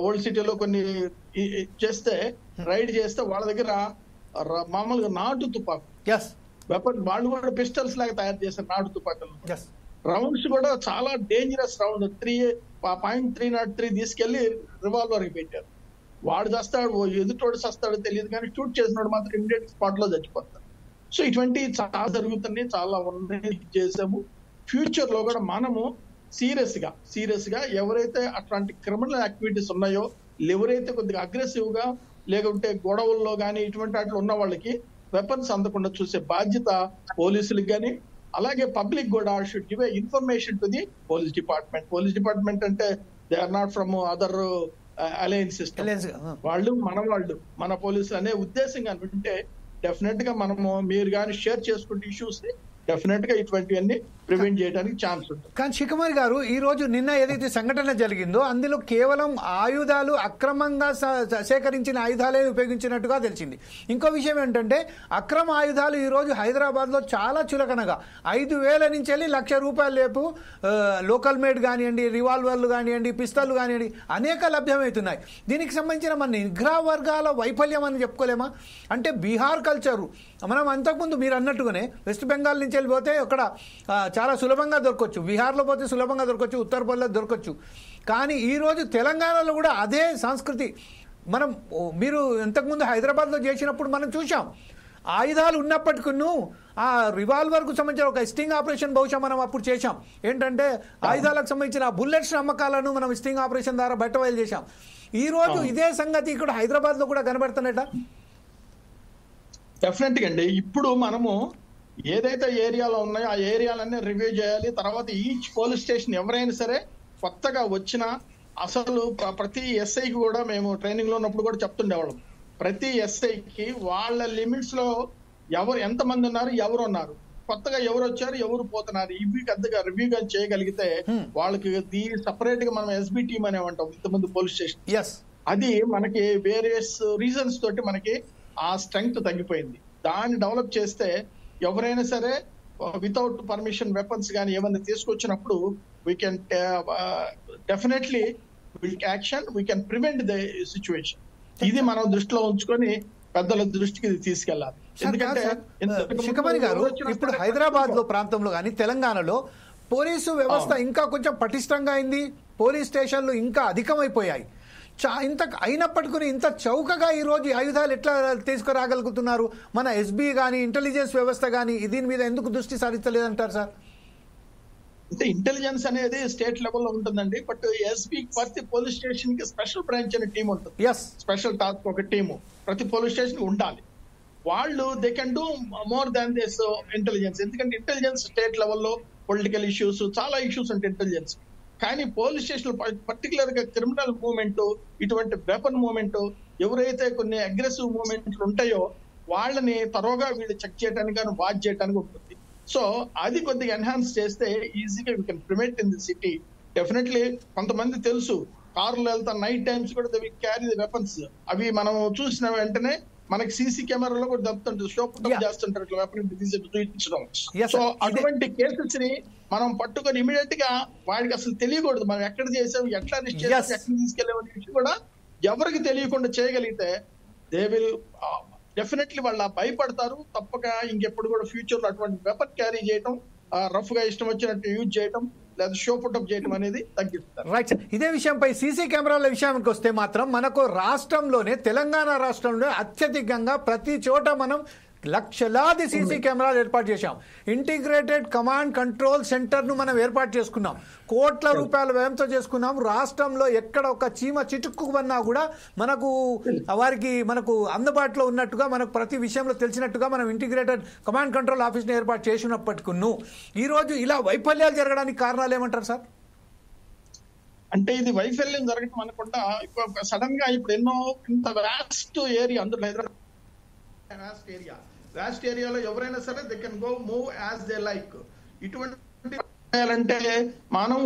S6: ఓల్డ్ సిటీలో కొన్ని చేస్తే రైడ్ చేస్తే వాళ్ళ దగ్గర మామూలుగా నాటు తుపాకు వెపన్, వాళ్ళు కూడా పిస్టల్స్ లాగా తయారు చేశారు నాటు తుపాకులు. రౌండ్స్ కూడా చాలా డేంజరస్ రౌండ్ 3.303 తీసుకెళ్లి రివాల్వర్ కి పెట్టారు. వాడు చేస్తాడు, ఎదుటోడు చేస్తాడో తెలియదు కానీ షూట్ చేసినోడు మాత్రం ఇమీడియట్ స్పాట్ లో చచ్చిపోతారు. సో ఇటువంటి చాలా జరుగుతున్నాయి, చాలా ఉన్నాయి, చేసాము. ఫ్యూచర్ లో కూడా మనము సీరియస్ గా ఎవరైతే అట్లాంటి క్రిమినల్ యాక్టివిటీస్ ఉన్నాయో, ఎవరైతే కొద్దిగా అగ్రెసివ్ గా లేకుంటే గొడవల్లో కానీ ఇటువంటి వాటిలో ఉన్న వాళ్ళకి వెపన్స్ అందకుండా చూసే బాధ్యత పోలీసులకు కానీ, అలాగే పబ్లిక్ కూడా should give information to the police department. Police department అంటే they are not from other alliance system. వాళ్ళు మన పోలీసులు అనే ఉద్దేశంగా ఉంటే డెఫినెట్ గా మనము మీరు కానీ షేర్ చేసుకుంటే ఇష్యూస్ ని డెఫినెట్ గా ఇటువంటివన్నీ ప్రివెంట్ చేయడానికి ఛాన్స్ ఉంటుంది.
S1: కానీ శిఖమణి గారు, ఈ రోజు నిన్న ఏదైతే సంఘటన జరిగిందో అందులో కేవలం ఆయుధాలు, అక్రమంగా సేకరించిన ఆయుధాలే ఉపయోగించినట్టుగా తెలిసింది. ఇంకో విషయం ఏంటంటే అక్రమ ఆయుధాలు ఈ రోజు హైదరాబాద్ లో చాలా చులకనగా 5,000 నుంచి వెళ్ళి ₹1,00,000 లేపు లోకల్ మేడ్ కానివ్వండి, రివాల్వర్లు కానివ్వండి, పిస్తళ్లు కానివ్వండి అనేక లభ్యమవుతున్నాయి. దీనికి సంబంధించిన మన నిఘా వర్గాల వైఫల్యం అని చెప్పుకోలేమా? అంటే బీహార్ కల్చరు మనం అంతకుముందు మీరు అన్నట్టుగానే వెస్ట్ బెంగాల్ నుంచి వెళ్ళిపోతే అక్కడ చాలా సులభంగా దొరకవచ్చు, బీహార్లో పోతే సులభంగా దొరకవచ్చు, ఉత్తరప్రదేశ్లో దొరకవచ్చు. కానీ ఈరోజు తెలంగాణలో కూడా అదే సంస్కృతి మీరు ఇంతకుముందు హైదరాబాద్లో చేసినప్పుడు మనం చూసాం. ఆయుధాలు ఉన్నప్పటికీ ఆ రివాల్వర్కు సంబంధించిన ఒక స్టింగ్ ఆపరేషన్ బహుశా మనం అప్పుడు చేశాం. ఏంటంటే ఆయుధాలకు సంబంధించిన బుల్లెట్స్ అమ్మకాలను మనం స్టింగ్ ఆపరేషన్ ద్వారా బయటబయలు చేశాం. ఈ రోజు ఇదే సంగతి ఇక్కడ హైదరాబాద్లో కూడా కనబడుతున్నట.
S6: డెఫినెట్ గా అండి. ఇప్పుడు మనము ఏదైతే ఏరియాలో ఉన్నాయో ఆ ఏరియాలన్నీ రివ్యూ చేయాలి. తర్వాత ఈచ్ పోలీస్ స్టేషన్ ఎవరైనా సరే కొత్తగా వచ్చినా అసలు ప్రతి ఎస్ఐకి కూడా మేము ట్రైనింగ్ లో ఉన్నప్పుడు కూడా చెప్తుండేవాళ్ళం, ప్రతి ఎస్ఐకి వాళ్ళ లిమిట్స్ లో ఎంతమంది ఉన్నారు, ఎవరు ఉన్నారు, కొత్తగా ఎవరు వచ్చారు, ఎవరు పోతున్నారు, ఇవి పెద్దగా రివ్యూ గా చేయగలిగితే వాళ్ళకి సపరేట్ గా మనం ఎస్బీ టీమ్ అనే ఉంటాం ఇంతమంది పోలీస్ స్టేషన్. అది మనకి వేరియస్ రీజన్స్ తోటి మనకి ఆ స్ట్రెంగ్త్ తగ్గిపోయింది. దాన్ని డెవలప్ చేస్తే ఎవరైనా సరే వితౌట్ పర్మిషన్ వెపన్స్ కానీ ఏమైనా తీసుకొచ్చినప్పుడు we can definitely action, we can prevent the situation. ఇది మనం దృష్టిలో ఉంచుకొని పెద్దల దృష్టికి ఇది తీసుకెళ్లాలి. ఎందుకంటే
S1: శిఖమణి గారు, ఇప్పుడు హైదరాబాద్ లో ప్రాంతంలో కానీ తెలంగాణలో పోలీసు వ్యవస్థ ఇంకా కొంచెం పటిష్టంగా అయింది, పోలీస్ స్టేషన్లు ఇంకా అధికమైపోయాయి. ఇంత అయినప్పటికీ ఇంత చౌకగా ఈ రోజు ఆయుధాలు ఎట్లా తీసుకురాగలుగుతున్నారు? మన ఎస్బీ కానీ ఇంటెలిజెన్స్ వ్యవస్థ కానీ దీని మీద ఎందుకు దృష్టి సారించలేదంటారు సార్?
S6: అంటే ఇంటెలిజెన్స్ అనేది స్టేట్ లెవెల్లో ఉంటుందండి. బట్ ఎస్బీ ప్రతి పోలీస్ స్టేషన్ కి స్పెషల్ బ్రాంచ్ అనే టీం ఉంటుంది, స్పెషల్ టాస్క్ ఒక టీము ప్రతి పోలీస్ స్టేషన్ ఉండాలి. వాళ్ళు they can do more than this intelligence. ఎందుకంటే ఇంటెలిజెన్స్ స్టేట్ లెవెల్లో పొలిటికల్ ఇష్యూస్ చాలా ఇష్యూస్ ఉంటాయి ఇంటెలిజెన్స్. కానీ పోలీస్ స్టేషన్ పర్టికులర్ గా క్రిమినల్ మూవ్మెంట్, ఇటువంటి వెపన్ మూవ్మెంట్, ఎవరైతే కొన్ని అగ్రెసివ్ మూవ్మెంట్లు ఉంటాయో వాళ్ళని తరోగా వీళ్ళు చెక్ చేయడానికి కానీ వాచ్ చేయడానికి ఉంటుంది. సో అది కొద్దిగా ఎన్హాన్స్ చేస్తే ఈజీగా we can prevent in the city. Definitely కొంతమంది తెలుసు కార్లు వెళ్తా నైట్ టైమ్స్ కూడా దే క్యారీ ది వెపన్స్. అవి మనం చూసిన వెంటనే మనకి సీసీ కెమెరాలో కూడా దప్పుతుంటారు, షోప్ చేస్తుంటారు ఇట్లా వెపన్ చూపించడం. సో అటువంటి కేసెస్ ని మనం పట్టుకొని ఇమీడియట్ గా వాడికి అసలు తెలియకూడదు మనం ఎక్కడ చేసాం, ఎట్లా అరెస్ట్ చేసాం, ఎక్కడ తీసుకెళ్ళామనే విషయం కూడా ఎవరికి తెలియకుండా చేయగలిగితే దే విల్ డెఫినెట్లీ వాళ్ళు భయపడతారు. తప్పక ఇంకెప్పుడు కూడా ఫ్యూచర్ లో అటువంటి వెపన్ క్యారీ చేయడం, రఫ్ గా ఇష్టం వచ్చినట్టు యూజ్ చేయడం లేదా షో పుటప్ చేయడం అనేది తగ్గిస్తారు.
S1: రైట్. ఇదే విషయంపై సీసీ కెమెరాల విషయానికి వస్తే మాత్రం మనకు రాష్ట్రంలోనే, తెలంగాణ రాష్ట్రంలో అత్యధికంగా ప్రతి చోట మనం లక్షలాది సీసీ కెమెరాలు ఏర్పాటు చేశాం. ఇంటిగ్రేటెడ్ కమాండ్ కంట్రోల్ సెంటర్ను మనం ఏర్పాటు చేసుకున్నాం. కోట్ల రూపాయల వ్యయంతో చేసుకున్నాం. రాష్ట్రంలో ఎక్కడ ఒక చీమ చిటుక్కుమన్నా కూడా మనకు అందుబాటులో ఉన్నట్టుగా, మనకు ప్రతి విషయంలో తెలిసినట్టుగా మనం ఇంటిగ్రేటెడ్ కమాండ్ కంట్రోల్ ఆఫీస్ని ఏర్పాటు చేసినప్పటికీ ఈరోజు ఇలా వైఫల్యాలు జరగడానికి కారణాలు ఏమంటారు సార్?
S6: అంటే ఇది వైఫల్యం జరగటం అనుకుంటా సడన్ గా ఇప్పుడు ఇంత వాస్ట్ ఏరియా, అందులో హైదరాబాద్ వాస్ట్ ఏరియాలో ఎవరైనా సరే they can go move as they like. ఇటువంటి అంటే మనం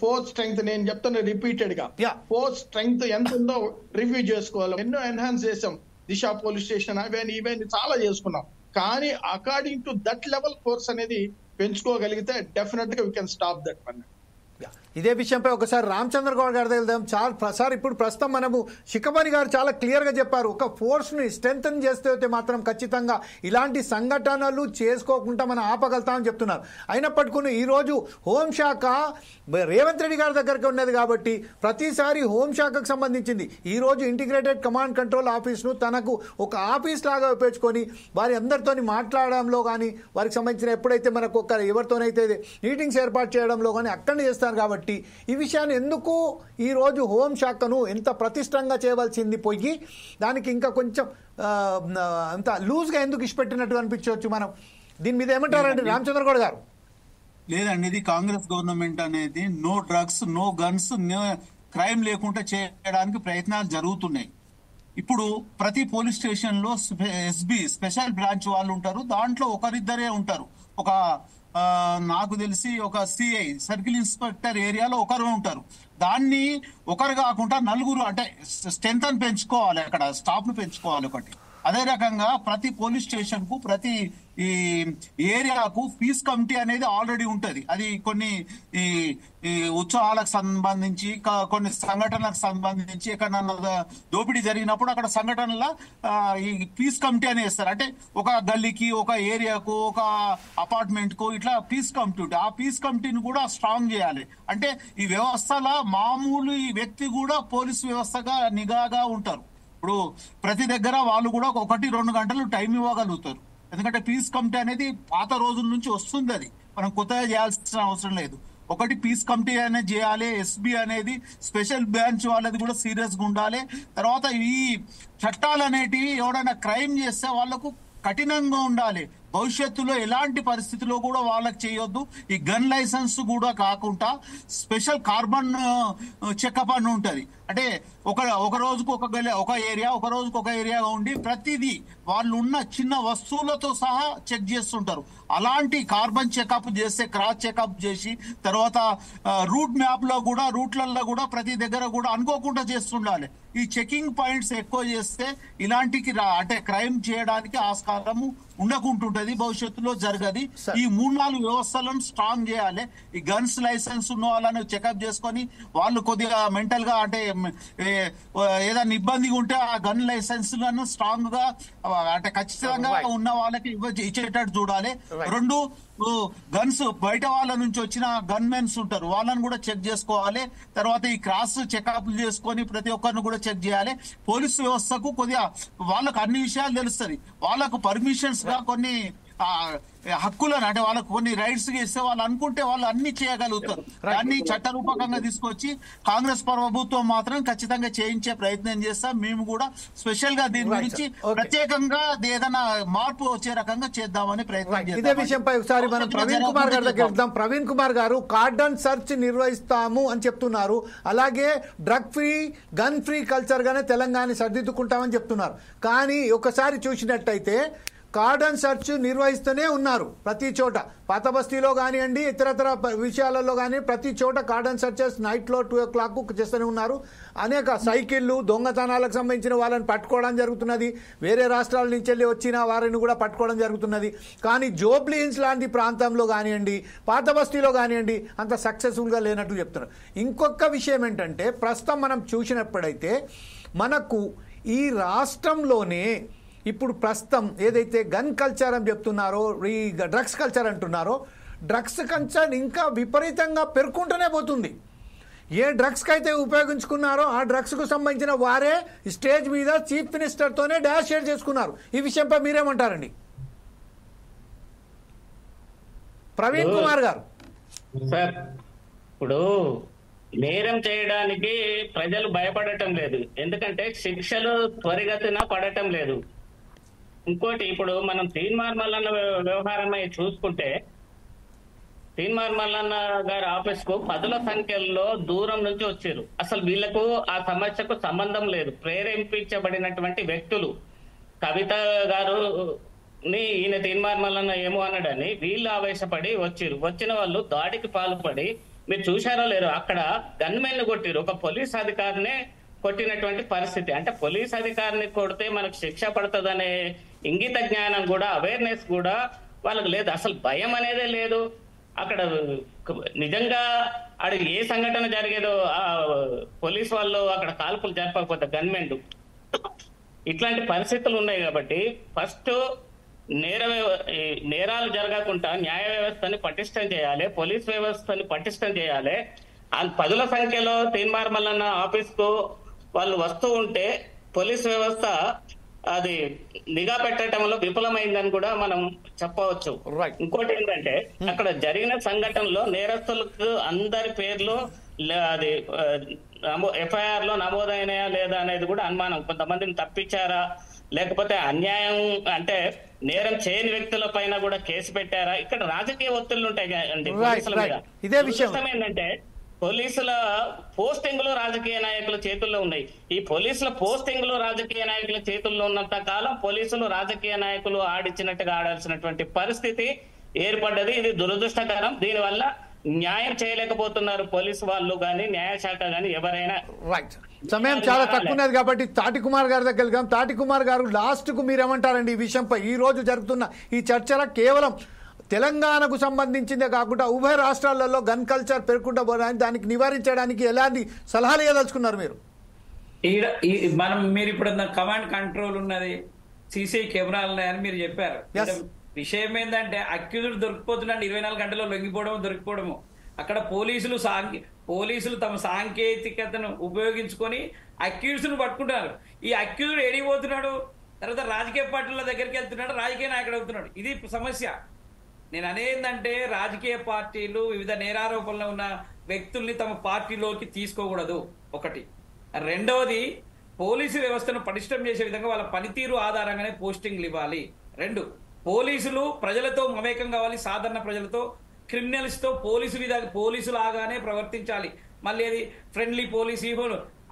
S6: ఫోర్స్ స్ట్రెంగ్త్ నేను చెప్తాను రిపీటెడ్ గా, ఫోర్స్ స్ట్రెంగ్త్ ఎంత ఉందో రివ్యూ చేసుకోవాలి. ఎన్నో ఎన్హాన్స్ చేసాం, దిశ పోలీస్ స్టేషన్ ఇవన్నీ చాలా చేసుకున్నాం. కానీ according to that level force అనేది పెంచుకోగలిగితే డెఫినెట్ గా we can stop that one.
S1: ఇదే విషయంపై ఒకసారి రామచంద్ర గౌడ్ గారి దగ్గర వెళ్దాం. సార్, ఇప్పుడు ప్రస్తుతం మనము శిఖమణి గారు చాలా క్లియర్గా చెప్పారు, ఒక ఫోర్స్ని స్ట్రెంథన్ చేస్తే మాత్రం ఖచ్చితంగా ఇలాంటి సంఘటనలు చేసుకోకుండా మనం ఆపగలుగుతామని చెప్తున్నారు. అయినప్పటికీ ఈరోజు హోంశాఖ రేవంత్ రెడ్డి గారి దగ్గరికి ఉన్నది కాబట్టి ప్రతిసారి హోంశాఖకు సంబంధించింది ఈరోజు ఇంటిగ్రేటెడ్ కమాండ్ కంట్రోల్ ఆఫీస్ను తనకు ఒక ఆఫీస్ లాగా ఉపయోగించుకొని వారి అందరితో మాట్లాడడంలో కానీ, వారికి సంబంధించిన ఎప్పుడైతే మనకు ఎవరితోనైతే మీటింగ్స్ ఏర్పాటు చేయడంలో కానీ అక్కడనే చేస్తారు. కాబట్టి ఈ విషయాన్ని ఎందుకు ఈ రోజు హోంశాఖను ఎంత ప్రతిష్టంగా చేయవలసింది పోయి దానికి ఇంకా కొంచెం అంత లూజ్ గా ఎందుకు ఇష్టపెట్టినట్టు అనిపించవచ్చు? మనం దీని మీద ఏమంటారండి రామచంద్రగౌడ్ గారు?
S5: లేదండి, ఇది కాంగ్రెస్ గవర్నమెంట్ అనేది no drugs, no guns, no crime లేకుండా చేయడానికి ప్రయత్నాలు జరుగుతున్నాయి. ఇప్పుడు ప్రతి పోలీస్ స్టేషన్ లో ఎస్బీ స్పెషల్ బ్రాంచ్ వాళ్ళు ఉంటారు. దాంట్లో ఒకరిద్దరే ఉంటారు. నాకు తెలిసి ఒక సిఐ సర్కిల్ ఇన్స్పెక్టర్ ఏరియాలో ఒకరు ఉంటారు. దాన్ని ఒకరు కాకుండా నలుగురు, అంటే స్ట్రెంత్ అని పెంచుకోవాలి, అక్కడ స్టాఫ్ ను పెంచుకోవాలి ఒకటి. అదే రకంగా ప్రతి పోలీస్ స్టేషన్ కు, ప్రతి ఈ ఏరియాకు పీస్ కమిటీ అనేది ఆల్రెడీ ఉంటది. అది కొన్ని ఈ ఉత్సవాలకు సంబంధించి, కొన్ని సంఘటనలకు సంబంధించి, ఎక్కడన్నా దోపిడీ జరిగినప్పుడు అక్కడ సంఘటనల ఈ పీస్ కమిటీ అని వేస్తారు. అంటే ఒక గల్లీకి, ఒక ఏరియాకు, ఒక అపార్ట్మెంట్ కు ఇట్లా పీస్ కమిటీ ఉంటుంది. ఆ పీస్ కమిటీని కూడా స్ట్రాంగ్ చేయాలి. అంటే ఈ వ్యవస్థలో మామూలు ఈ వ్యక్తి కూడా పోలీస్ వ్యవస్థగా నిఘాగా ఉంటారు. ఇప్పుడు ప్రతి దగ్గర వాళ్ళు కూడా 1-2 గంటలు టైం ఇవ్వగలుగుతారు. ఎందుకంటే పీస్ కమిటీ అనేది పాత రోజుల నుంచి వస్తుంది. అది మనం కొత్తగా చేయాల్సిన అవసరం లేదు. ఒకటి పీస్ కమిటీ అనేది చేయాలి. ఎస్బీ అనేది స్పెషల్ బ్రాంచ్ వాళ్ళది కూడా సీరియస్ గా ఉండాలి. తర్వాత ఈ చట్టాలు అనేటివి ఎవరైనా క్రైమ్ చేస్తే వాళ్లకు కఠినంగా ఉండాలి. భవిష్యత్తులో ఎలాంటి పరిస్థితిలో కూడా వాళ్ళకి చేయొద్దు. ఈ గన్ లైసెన్స్ కూడా కాకుండా స్పెషల్ కార్బన్ చెకప్ అని ఉంటది. అంటే ఒక రోజుకు ఒక ఏరియా, ఒక రోజుకు ఒక ఏరియాగా ఉండి ప్రతిదీ వాళ్ళు ఉన్న చిన్న వస్తువులతో సహా చెక్ చేస్తుంటారు. అలాంటి కార్బన్ చెకప్ చేస్తే, క్రాస్ చెకప్ చేసి, తర్వాత రూట్ మ్యాప్ లో కూడా, రూట్లలో కూడా ప్రతి దగ్గర కూడా అనుకోకుండా చేస్తుండాలి. ఈ చెకింగ్ పాయింట్స్ ఎక్కువ చేస్తే ఇలాంటికి అంటే క్రైమ్ చేయడానికి ఆస్కారము ఉండకుంటుంటది, భవిష్యత్తులో జరగది. ఈ 3-4 వ్యవస్థలను స్ట్రాంగ్ చేయాలి. ఈ గన్స్ లైసెన్స్ ఉన్న వాళ్ళని చెకప్ చేసుకొని, వాళ్ళు కొద్దిగా మెంటల్ గా అంటే ఏదైనా ఇబ్బందిగా ఉంటే ఆ గన్ లైసెన్స్ లను స్ట్రాంగ్ గా, అంటే ఖచ్చితంగా ఉన్న వాళ్ళకి ఇచ్చేటట్టు చూడాలి. 2, గన్స్ బయట వాళ్ళ నుంచి వచ్చిన గన్ మెన్స్ ఉంటారు, వాళ్ళని కూడా చెక్ చేసుకోవాలి. తర్వాత ఈ క్రాస్ చెకప్ చేసుకొని ప్రతి ఒక్కరిని కూడా చెక్ చేయాలి. పోలీసు వ్యవస్థకు కొద్దిగా వాళ్ళకు అన్ని విషయాలు తెలుస్తుంది. వాళ్ళకు పర్మిషన్స్ గా కొన్ని హక్కులను, అంటే వాళ్ళకు కొన్ని రైట్స్ ఇస్తే వాళ్ళు అనుకుంటే వాళ్ళు అన్ని చేయగలుగుతారు. దాన్ని చట్టరూపకంగా తీసుకొచ్చి కాంగ్రెస్ ప్రభుత్వం మాత్రం ఖచ్చితంగా చేయించే ప్రయత్నం చేస్తాం. మేము కూడా స్పెషల్ గా దీని గురించి ప్రత్యేకంగా ఏదైనా మార్పు వచ్చే రకంగా చేద్దామని ప్రయత్నం చేస్తాం.
S1: ఇదే విషయంపై ఒకసారి మనం ప్రవీణ్ కుమార్ గారి దగ్గర వెళ్దాం. ప్రవీణ్ కుమార్ గారు కార్డన్ సర్చ్ నిర్వహిస్తాము అని చెప్తున్నారు. అలాగే drug free, gun free culture గానే తెలంగాణ సర్దిద్దుకుంటామని చెప్తున్నారు. కానీ ఒకసారి చూసినట్టయితే కార్డన్ సర్చ్ నిర్వహిస్తూనే ఉన్నారు ప్రతి చోట. పాత బస్తీలో కానివ్వండి, ఇతరతర విషయాలలో కానీ ప్రతి చోట కార్డన్ సర్చెస్ నైట్లో 2 o'clock చేస్తూనే ఉన్నారు. అనేక సైకిళ్ళు, దొంగతనాలకు సంబంధించిన వాళ్ళని పట్టుకోవడం జరుగుతున్నది. వేరే రాష్ట్రాల నుంచి వెళ్ళి వచ్చిన వారిని కూడా పట్టుకోవడం జరుగుతున్నది. కానీ జూబ్లీ హిల్స్ లాంటి ప్రాంతంలో కానివ్వండి, పాత బస్తీలో కానివ్వండి అంత సక్సెస్ఫుల్గా లేనట్టు చెప్తున్నారు. ఇంకొక విషయం ఏంటంటే, ప్రస్తుతం మనం చూసినప్పుడైతే మనకు ఈ రాష్ట్రంలోనే ఇప్పుడు ప్రస్తుతం ఏదైతే గన్ కల్చర్ అని చెప్తున్నారో, ఈ డ్రగ్స్ కల్చర్ అంటున్నారో, డ్రగ్స్ కల్చర్ ఇంకా విపరీతంగా పెరుగుకుంటూనే పోతుంది. ఏ డ్రగ్స్కి అయితే ఉపయోగించుకున్నారో ఆ డ్రగ్స్కు సంబంధించిన వారే స్టేజ్ మీద చీఫ్ మినిస్టర్తోనే డాష్ షేర్ చేసుకున్నారు. ఈ విషయంపై మీరేమంటారండి? ప్రవీణ్ కుమార్ గారు.
S2: సార్, ఇప్పుడు నేరం చేయడానికి ప్రజలు భయపడటం లేదు, ఎందుకంటే శిక్షలు త్వరిగతిన పడటం లేదు. ఇంకోటి, ఇప్పుడు మనం తీన్మార్ మల్లన్న వ్యవహారమై చూసుకుంటే, తీన్మార్ మల్లన్న గారి ఆఫీస్ కు పదుల సంఖ్యలో దూరం నుంచి వచ్చారు. అసలు వీళ్లకు ఆ సమస్యకు సంబంధం లేదు. ప్రేరేపించబడినటువంటి వ్యక్తులు, కవిత గారు ఈయన తీన్మార్ మల్లన్న ఏమో అన్నాడని వీళ్ళు ఆవేశపడి వచ్చారు. వచ్చిన వాళ్ళు దాడికి పాల్పడి, మీరు చూశారో లేరు, అక్కడ గన్మెన్ కొట్టిరు. ఒక పోలీస్ అధికారినే కొట్టినటువంటి పరిస్థితి. అంటే పోలీస్ అధికారిని కొడితే మనకు శిక్ష పడుతుందనే ఇంగిత జ్ఞానం కూడా, అవేర్నెస్ కూడా వాళ్ళకి లేదు. అసలు భయం అనేదే లేదు. అక్కడ నిజంగా అక్కడ ఏ సంఘటన జరిగేదో ఆ పోలీస్ వాళ్ళు అక్కడ కాల్పులు జరపకపోతే గన్మెన్, ఇట్లాంటి పరిస్థితులు ఉన్నాయి. కాబట్టి ఫస్ట్ నేరాలు జరగకుండా న్యాయ వ్యవస్థని పటిష్టం చేయాలి, పోలీస్ వ్యవస్థని పటిష్టం చేయాలి. పదుల సంఖ్యలో తీన్మార్ మల్లన్న ఆఫీస్ కు వాళ్ళు వస్తూ ఉంటే పోలీస్ వ్యవస్థ అది నిఘా పెట్టడంలో విఫలమైందని కూడా మనం చెప్పవచ్చు. ఇంకోటి ఏంటంటే, అక్కడ జరిగిన సంఘటనలో నేరస్తులకు అందరి పేర్లు అది ఎఫ్ఐఆర్ లో నమోదైనాయా లేదా అనేది కూడా అనుమానం. కొంతమందిని తప్పించారా, లేకపోతే అన్యాయం అంటే నేరం చేయని వ్యక్తుల పైన కూడా కేసు పెట్టారా? ఇక్కడ రాజకీయ ఒత్తిళ్లు ఉంటాయి అండి పోలీసుల మీద.
S1: ఇదే విషయం
S2: ఏంటంటే, పోలీసుల పోస్టింగ్లు రాజకీయ నాయకుల చేతుల్లో ఉన్నాయి. ఈ పోలీసుల పోస్టింగ్లు రాజకీయ నాయకుల చేతుల్లో ఉన్నంత కాలం పోలీసులు రాజకీయ నాయకులు ఆడిచ్చినట్టుగా ఆడాల్సినటువంటి పరిస్థితి ఏర్పడ్డది. ఇది దురదృష్టకరం. దీనివల్ల న్యాయం చేయలేకపోతున్నారు పోలీసు వాళ్ళు కానీ, న్యాయశాఖ కానీ, ఎవరైనా.
S1: రైట్, సమయం చాలా తక్కువ ఉన్నది కాబట్టి తాటి కుమార్ గారి దగ్గర వెళ్దాం. తాటి కుమార్ గారు, లాస్ట్ కు మీరేమంటారండి ఈ విషయంపై? ఈ రోజు జరుగుతున్న ఈ చర్చల కేవలం తెలంగాణకు సంబంధించిందే కాకుండా ఉభయ రాష్ట్రాలలో గన్ కల్చర్ పెరుగుకుంటూ పోవడానికి, దానికి నివారించడానికి ఎలాంటి సలహాలు ఇవ్వదలుచుకున్నారు మీరు?
S4: మీరు ఇప్పుడు కమాండ్ కంట్రోల్ ఉన్నది, సీసీ కెమెరాలు ఉన్నాయని మీరు చెప్పారు. విషయం ఏంటంటే, అక్యూజ్డ్ దొరికిపోతున్నాడు 24 గంటల్లో లొంగిపోవడం, దొరికిపోవడము. అక్కడ పోలీసులు తమ సాంకేతికతను ఉపయోగించుకొని అక్యూజ్డ్ను పట్టుకుంటున్నారు. ఈ అక్యూజ్డ్ ఎడిపోతున్నాడు, తర్వాత రాజకీయ పార్టీల దగ్గరికి వెళ్తున్నాడు, రాజకీయ నాయకుడు అవుతున్నాడు. ఇది సమస్య. నేను అనేందంటే, రాజకీయ పార్టీలు వివిధ నేరారోపణలో ఉన్న వ్యక్తుల్ని తమ పార్టీలోకి తీసుకోకూడదు, ఒకటి. రెండవది, పోలీసు వ్యవస్థను పటిష్టం చేసే విధంగా వాళ్ళ పనితీరు ఆధారంగానే పోస్టింగ్లు ఇవ్వాలి. 2, పోలీసులు ప్రజలతో మమేకం కావాలి, సాధారణ ప్రజలతో. క్రిమినల్స్ తో పోలీసు లాగానే ప్రవర్తించాలి. మళ్ళీ అది ఫ్రెండ్లీ పోలీస్,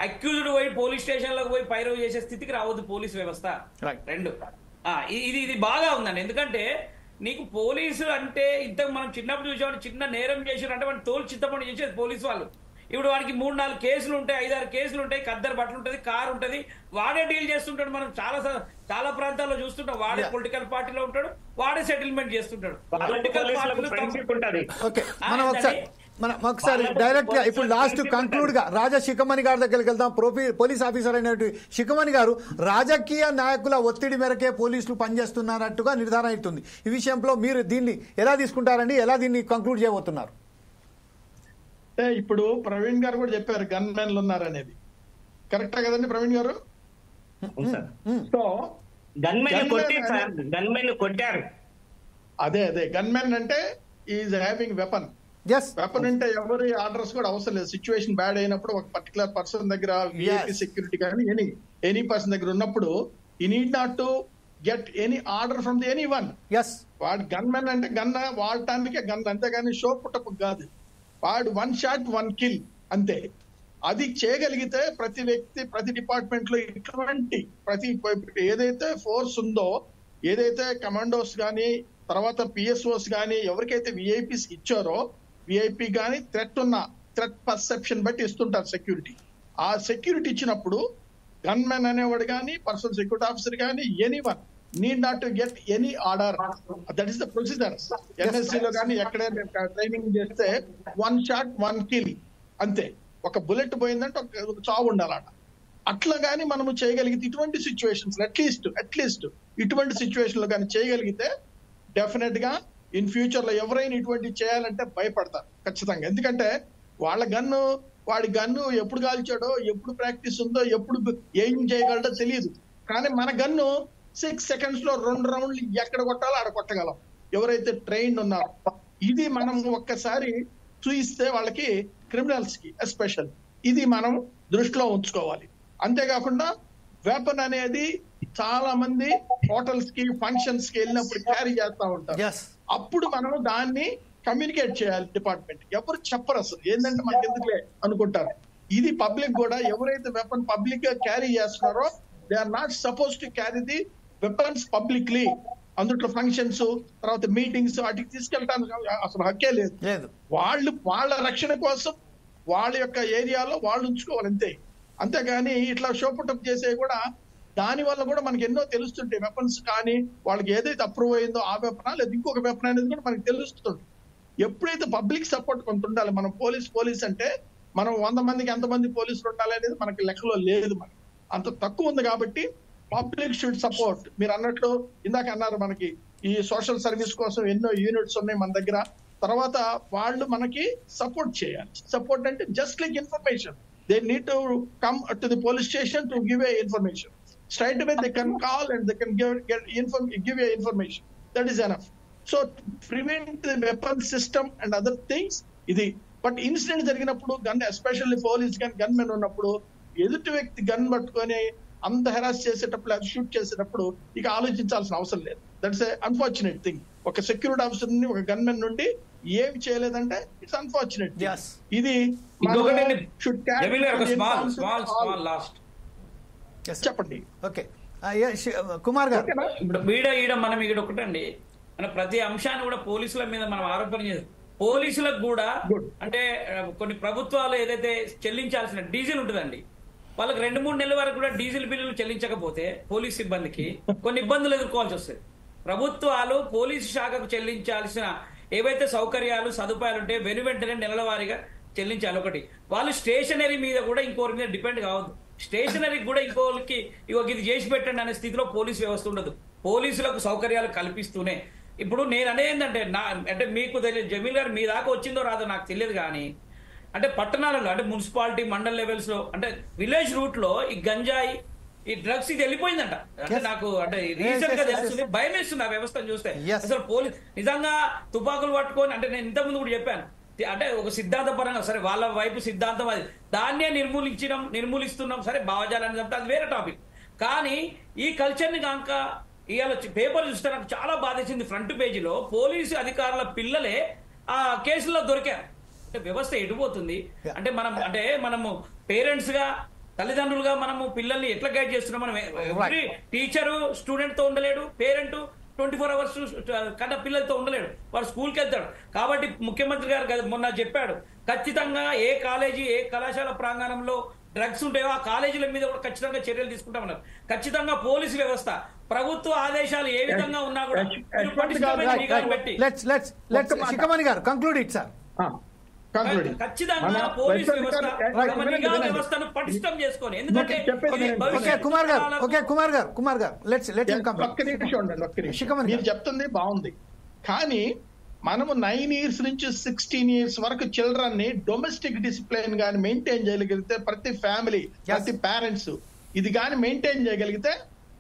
S4: అక్యూజ్డ్ పోయి పోలీస్ స్టేషన్ లకు పోయి పైరవ్ చేసే స్థితికి రావద్దు పోలీసు వ్యవస్థ. 2, ఇది బాగా ఉందండి. ఎందుకంటే నీకు పోలీసు అంటే ఇంతకు మనం చిన్నప్పుడు చూసాం, చిన్న నేరం చేసినట్టు అంటే వాడిని తోలు చిత్తపండు చేసేది పోలీసు వాళ్ళు. ఇప్పుడు వాడికి 3-4 కేసులు ఉంటాయి, 5-6 కేసులు ఉంటాయి, ఖద్దరు బట్టలు ఉంటుంది, కారు ఉంటుంది, వాడే డీల్ చేస్తుంటాడు. మనం చాలా ప్రాంతాల్లో చూస్తుంటాం, వాడే పొలిటికల్ పార్టీలో ఉంటాడు, వాడే సెటిల్మెంట్ చేస్తుంటాడు.
S1: మనం ఒకసారి డైరెక్ట్ గా ఇప్పుడు లాస్ట్ కంక్లూడ్ గా రాజా శిఖమణి గారి దగ్గరికి వెళ్దాం. పోలీస్ ఆఫీసర్ అయినటువంటి శిఖమణి గారు, రాజకీయ నాయకుల ఒత్తిడి మేరకే పోలీసులు పనిచేస్తున్నట్టుగా నిర్ధారణ అవుతుంది. ఈ విషయంలో మీరు దీన్ని ఎలా తీసుకుంటారండి? ఎలా దీన్ని కంక్లూడ్ చేయబోతున్నారు?
S6: అంటే ఇప్పుడు ప్రవీణ్ గారు కూడా చెప్పారు గన్ మ్యాన్లు ఉన్నారనేది. కరెక్టా కదండి ప్రవీణ్ గారు? సో
S2: కొట్టారు.
S6: అదే గన్ మ్యాన్ అంటే ఈజ్ హ్యావింగ్ వెపన్. వెపన్ అంటే ఎవరి ఆర్డర్స్ కూడా అవసరం లేదు. సిచ్యువేషన్ బ్యాడ్ అయినప్పుడు ఒక పర్టికులర్ పర్సన్ దగ్గర విఐపి సెక్యూరిటీ కానీ ఎనీ పర్సన్ దగ్గర ఉన్నప్పుడు ఈ need not to get any order from the any one. వాడు గన్ మ్యాన్ అంటే గన్ వాడటానికే గన్, అంతేగాని షో పుట్టపు కాదు. వాడు 1 షాట్ 1 కిల్ అంతే. అది చేయగలిగితే ప్రతి వ్యక్తి, ప్రతి డిపార్ట్మెంట్ లో ఇటువంటి ఏదైతే ఫోర్స్ ఉందో, ఏదైతే కమాండోస్ కానీ, తర్వాత పిఎస్ఓస్ కానీ, ఎవరికైతే విఐపీస్ ఇచ్చారో, విఐపి కానీ థ్రెట్ పర్సెప్షన్ బట్టి ఇస్తుంటారు సెక్యూరిటీ. ఆ సెక్యూరిటీ ఇచ్చినప్పుడు గన్ మ్యాన్ అనేవాడు కానీ, పర్సనల్ సెక్యూరిటీ ఆఫీసర్ కానీ, anyone need not to get any order. That is the procedure. NSC లో కానీ ఎక్కడైనా ట్రైనింగ్ చేస్తే 1 షాట్ 1 కిల్ అంతే. ఒక బుల్లెట్ పోయిందంటే ఒక చావు ఉండాలట. అట్లా కానీ మనము చేయగలిగితే ఇటువంటి సిచ్యువేషన్స్ అట్లీస్ట్ ఇటువంటి సిచ్యువేషన్ లో కానీ చేయగలిగితే డెఫినెట్ గా ఇన్ ఫ్యూచర్ లో ఎవరైనా ఇటువంటి చేయాలంటే భయపడతారు ఖచ్చితంగా. ఎందుకంటే వాడి గన్ను ఎప్పుడు కాల్చాడో, ఎప్పుడు ప్రాక్టీస్ ఉందో, ఎప్పుడు ఏం చేయగలడో తెలియదు. కానీ మన గన్ను 6 seconds లో 2 rounds ఎక్కడ కొట్టాలో ఆడ కొట్టగలం ఎవరైతే ట్రైన్డ్ ఉన్నారో. ఇది మనం ఒక్కసారి చూయిస్తే వాళ్ళకి, క్రిమినల్స్ కి ఎస్పెషల్, ఇది మనం దృష్టిలో ఉంచుకోవాలి. అంతేకాకుండా వెపన్ అనేది చాలా మంది హోటల్స్ కి, ఫంక్షన్స్ కి వెళ్ళినప్పుడు క్యారీ చేస్తా ఉంటారు. అప్పుడు మనం దాన్ని కమ్యూనికేట్ చేయాలి డిపార్ట్మెంట్. ఎవరు చెప్పరు అసలు, ఏంటంటే మనకి ఎందుకులే అనుకుంటారు. ఇది పబ్లిక్ కూడా, ఎవరైతే వెపన్ పబ్లిక్ గా క్యారీ చేస్తున్నారో they are not suppose to carry the weapons publicly. అందుట్లో ఫంక్షన్స్, తర్వాత మీటింగ్స్, వాటికి తీసుకెళ్ళడానికి అసలు హక్కే లేదు. వాళ్ళ రక్షణ కోసం వాళ్ళ యొక్క ఏరియాలో వాళ్ళు ఉంచుకోవాలి అంతే. అంతేగాని ఇట్లా షోపుటప్ చేసే కూడా, దాని వల్ల కూడా మనకి ఎన్నో తెలుస్తుంటాయి. వెపన్స్ కానీ వాళ్ళకి ఏదైతే అప్రూవ్ అయిందో ఆ వెపనా లేదా ఇంకొక వెపన్ అనేది కూడా మనకి తెలుస్తుంది. ఎప్పుడైతే పబ్లిక్ సపోర్ట్ కొంత ఉండాలి. మనం పోలీస్ అంటే మనం 100 మందికి ఎంతమంది పోలీసులు ఉండాలి అనేది మనకి లెక్కలో లేదు. మనకి అంత తక్కువ ఉంది కాబట్టి పబ్లిక్ షుడ్ సపోర్ట్. మీరు అన్నట్లు ఇందాక అన్నారు, మనకి ఈ సోషల్ సర్వీస్ కోసం ఎన్నో యూనిట్స్ ఉన్నాయి మన దగ్గర. తర్వాత వాళ్ళు మనకి సపోర్ట్ చేయాలి. సపోర్ట్ అంటే just like information, they need to come to the police station to give a information. Straight away they can call and they can give you information. That is enough. So prevent the weapon system and other things. ఇది but incident జరిగినప్పుడు gun, especially police gun men ఉన్నప్పుడు, ఎదుటి వ్యక్తి gun పట్టుకొని అంత harass చేసేటప్పుడు, అది shoot చేసేటప్పుడు ఇక ఆలోచించాల్సిన అవసరం లేదు. That's a unfortunate thing. ఒక సెక్యూరిటీ ఆఫీసర్ ని, ఒక గన్ మెన్ నుండి ఏమి చేయలేదంటే ఇట్స్ అన్ఫార్చునేట్. ఇది చెప్పండి.
S1: ఓకే కుమార్ గారు,
S4: ఇప్పుడు మనం ఇక్కడ ఒకటండి, మన ప్రతి అంశాన్ని కూడా పోలీసుల మీద మనం ఆరోపణ చేయాలి. పోలీసులకు కూడా అంటే కొన్ని ప్రభుత్వాలు ఏదైతే చెల్లించాల్సిన డీజిల్ ఉంటుందండి, వాళ్ళకి 2-3 నెలల వరకు కూడా డీజిల్ బిల్లులు చెల్లించకపోతే పోలీస్ సిబ్బందికి కొన్ని ఇబ్బందులు ఎదుర్కోవాల్సి వస్తుంది. ప్రభుత్వాలు పోలీసు శాఖకు చెల్లించాల్సిన ఏవైతే సౌకర్యాలు, సదుపాయాలు ఉంటే వెనువెంటనే నెలల వారీగా చెల్లించాలి. ఒకటి, వాళ్ళు స్టేషనరీ మీద కూడా ఇంకోరి మీద డిపెండ్ కావద్దు. స్టేషనరీకి కూడా ఇంకోరికి ఇది చేసి పెట్టండి అనే స్థితిలో పోలీసు వ్యవస్థ ఉండదు. పోలీసులకు సౌకర్యాలు కల్పిస్తూనే. ఇప్పుడు నేను అనేది ఏంటంటే, అంటే మీకు తెలియదు, జమీల్ గారు మీ దాకా వచ్చిందో రాదో నాకు తెలియదు, కానీ అంటే పట్టణాలలో, అంటే మున్సిపాలిటీ, మండల్ లెవెల్స్ లో, అంటే విలేజ్ రూట్ లో ఈ గంజాయి, ఈ డ్రగ్స్ ఇది వెళ్ళిపోయిందంట. అంటే నాకు అంటే రీసెంట్ గా తెలుస్తుంది, భయం వేస్తుంది ఆ వ్యవస్థను చూస్తే. అసలు పోలీస్ నిజంగా తుపాకులు పట్టుకొని, అంటే నేను ఇంతకుముందు కూడా చెప్పాను, అంటే ఒక సిద్ధాంత పరంగా సరే, వాళ్ళ వైపు సిద్ధాంతం అది, దాన్నే నిర్మూలిస్తున్నాం సరే, భావజాలాన్ని చెప్తే అది వేరే టాపిక్. కానీ ఈ కల్చర్ ని కనుక ఇవాళ పేపర్ చూస్తే నాకు చాలా బాధేసింది. ఫ్రంట్ పేజీలో పోలీసు అధికారుల పిల్లలే ఆ కేసుల్లో దొరికారు. అంటే వ్యవస్థ ఎటుపోతుంది అంటే, మనము పేరెంట్స్ గా, తల్లిదండ్రులుగా మనము పిల్లల్ని ఎట్లా గైడ్ చేస్తున్నాం? మనం ఎవ్రీ టీచరు స్టూడెంట్ తో ఉండలేడు, పేరెంట్ 24 hours కన్నా పిల్లలతో ఉండలేడు, వాడు స్కూల్కి వెళ్తాడు. కాబట్టి ముఖ్యమంత్రి గారు మొన్న చెప్పాడు, ఖచ్చితంగా ఏ కాలేజీ, ఏ కళాశాల ప్రాంగణంలో డ్రగ్స్ ఉంటాయో ఆ కాలేజీల మీద కూడా ఖచ్చితంగా చర్యలు తీసుకుంటామన్నారు. ఖచ్చితంగా పోలీసు వ్యవస్థ ప్రభుత్వ ఆదేశాలు ఏ విధంగా ఉన్నా కూడా ఖచ్చితంగా పోలీసు వ్యవస్థను పటిష్టం చేసుకొని, ఎందుకంటే
S6: మీరు చెప్తుంది బాగుంది, కానీ మనము 9 years నుంచి 16 years వరకు చిల్డ్రన్ ని డొమెస్టిక్ డిసిప్లిన్ గాని మెయింటైన్ చేయగలిగితే, ప్రతి ఫ్యామిలీ, ప్రతి పేరెంట్స్ ఇది కానీ మెయింటైన్ చేయగలిగితే,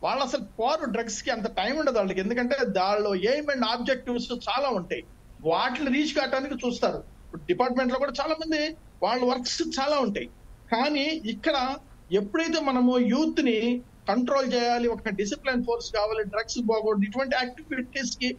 S6: వాళ్ళు అసలు పోరు డ్రగ్స్ కి అంత టైం ఉండదు వాళ్ళకి. ఎందుకంటే దానిలో ఎయిమ్ అండ్ ఆబ్జెక్టివ్స్ చాలా ఉంటాయి, వాటిని రీచ్ కావడానికి చూస్తారు. డిపార్ట్మెంట్ లో కూడా చాలా మంది వాళ్ళ వర్క్స్ చాలా ఉంటాయి. కానీ ఇక్కడ ఎప్పుడైతే మనము యూత్ ని కంట్రోల్ చేయాలి, ఒక డిసిప్లిన్ ఫోర్స్ కావాలి, డ్రగ్స్ పోకూడదు, ఇటువంటి యాక్టివిటీస్ కి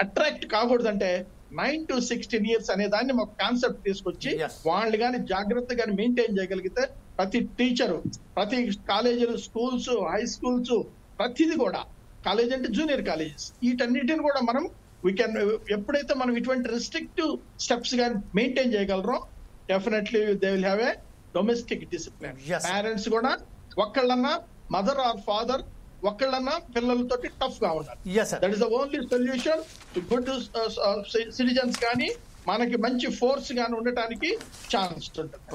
S6: అట్రాక్ట్ కాకూడదంటే 9 to 16 years అనే దాన్ని ఒక కాన్సెప్ట్ తీసుకొచ్చి వాళ్ళు కానీ జాగ్రత్తగా మెయింటైన్ చేయగలిగితే, ప్రతి టీచరు, ప్రతి కాలేజీలు, స్కూల్స్, హై స్కూల్స్, ప్రతిది కూడా, కాలేజ్ అంటే జూనియర్ కాలేజెస్, వీటన్నిటిని కూడా మనం ఎప్పుడైతే మనం ఇటువంటి రెస్ట్రిక్టివ్ స్టెప్స్ కానీ మెయింటైన్ చేయగలరో, definitely they will have A domestic discipline. Parents కూడా ఒక్కళ్ళన్నా, మదర్ ఆర్ ఫాదర్ ఒక్కళ్ళన్నా పిల్లలతో టఫ్ గా ఉండాలి. That is the only solution to good citizens కానీ మనకి మంచి ఫోర్స్ గాని ఉండటానికి ఛాన్స్ ఉంటుంది.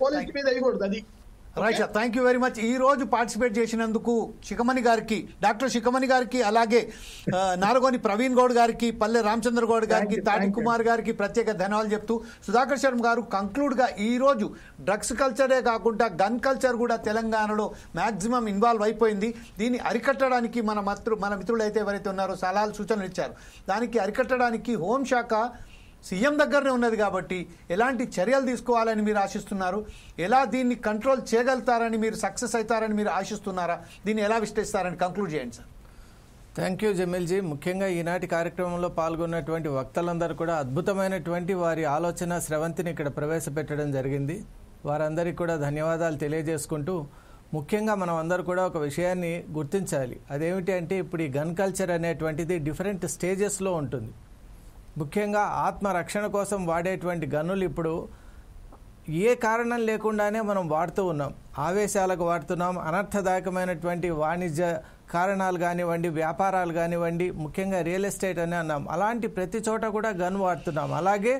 S6: పోలీస్ మీద వేయకూడదు అది.
S1: Right sir, thank you very much. ఈ రోజు పార్టిసిపేట్ చేసినందుకు శిఖమణి గారికి, డాక్టర్ శిఖమణి గారికి, అలాగే నారగోని ప్రవీణ్ గౌడ్ గారికి, పల్లె రామచంద్ర గౌడ్ గారికి, తాటి కుమార్ గారికి ప్రత్యేక ధన్యవాదాలు చెప్తూ, సుధాకర్ శర్మ గారు కంక్లూడ్గా ఈ రోజు డ్రగ్స్ కల్చరే కాకుండా గన్ కల్చర్ కూడా తెలంగాణలో మ్యాక్సిమం ఇన్వాల్వ్ అయిపోయింది. దీన్ని అరికట్టడానికి మన మిత్రులు అయితే ఎవరైతే ఉన్నారో సలహాలు సూచనలు ఇచ్చారు. దానికి అరికట్టడానికి హోంశాఖ సీఎం దగ్గరనే ఉన్నది కాబట్టి ఎలాంటి చర్యలు తీసుకోవాలని మీరు ఆశిస్తున్నారు, ఎలా దీన్ని కంట్రోల్ చేయగలుగుతారని మీరు, సక్సెస్ అవుతారని మీరు ఆశిస్తున్నారా, దీన్ని ఎలా విశ్లేషిస్తారని కంక్లూడ్ చేయండి సార్.
S3: Thank you Jameelji. ముఖ్యంగా ఈనాటి కార్యక్రమంలో పాల్గొన్నటువంటి వక్తలందరూ కూడా అద్భుతమైనటువంటి వారి ఆలోచన స్రవంతిని ఇక్కడ ప్రవేశపెట్టడం జరిగింది. వారందరికీ కూడా ధన్యవాదాలు తెలియజేసుకుంటూ, ముఖ్యంగా మనం అందరూ కూడా ఒక విషయాన్ని గుర్తించాలి. అదేమిటి అంటే ఇప్పుడు ఈ గన్ కల్చర్ అనేటువంటిది డిఫరెంట్ స్టేజెస్లో ఉంటుంది. ముఖ్యంగా ఆత్మరక్షణ కోసం వాడేటువంటి గన్నులు ఇప్పుడు ఏ కారణం లేకుండానే మనం వాడుతూ ఉన్నాం. ఆవేశాలకు వాడుతున్నాం, అనర్థదాయకమైనటువంటి వాణిజ్య కారణాలు కానివ్వండి, వ్యాపారాలు కానివ్వండి, ముఖ్యంగా రియల్ ఎస్టేట్ అని అన్నాం, అలాంటి ప్రతి చోట కూడా గన్ వాడుతున్నాం. అలాగే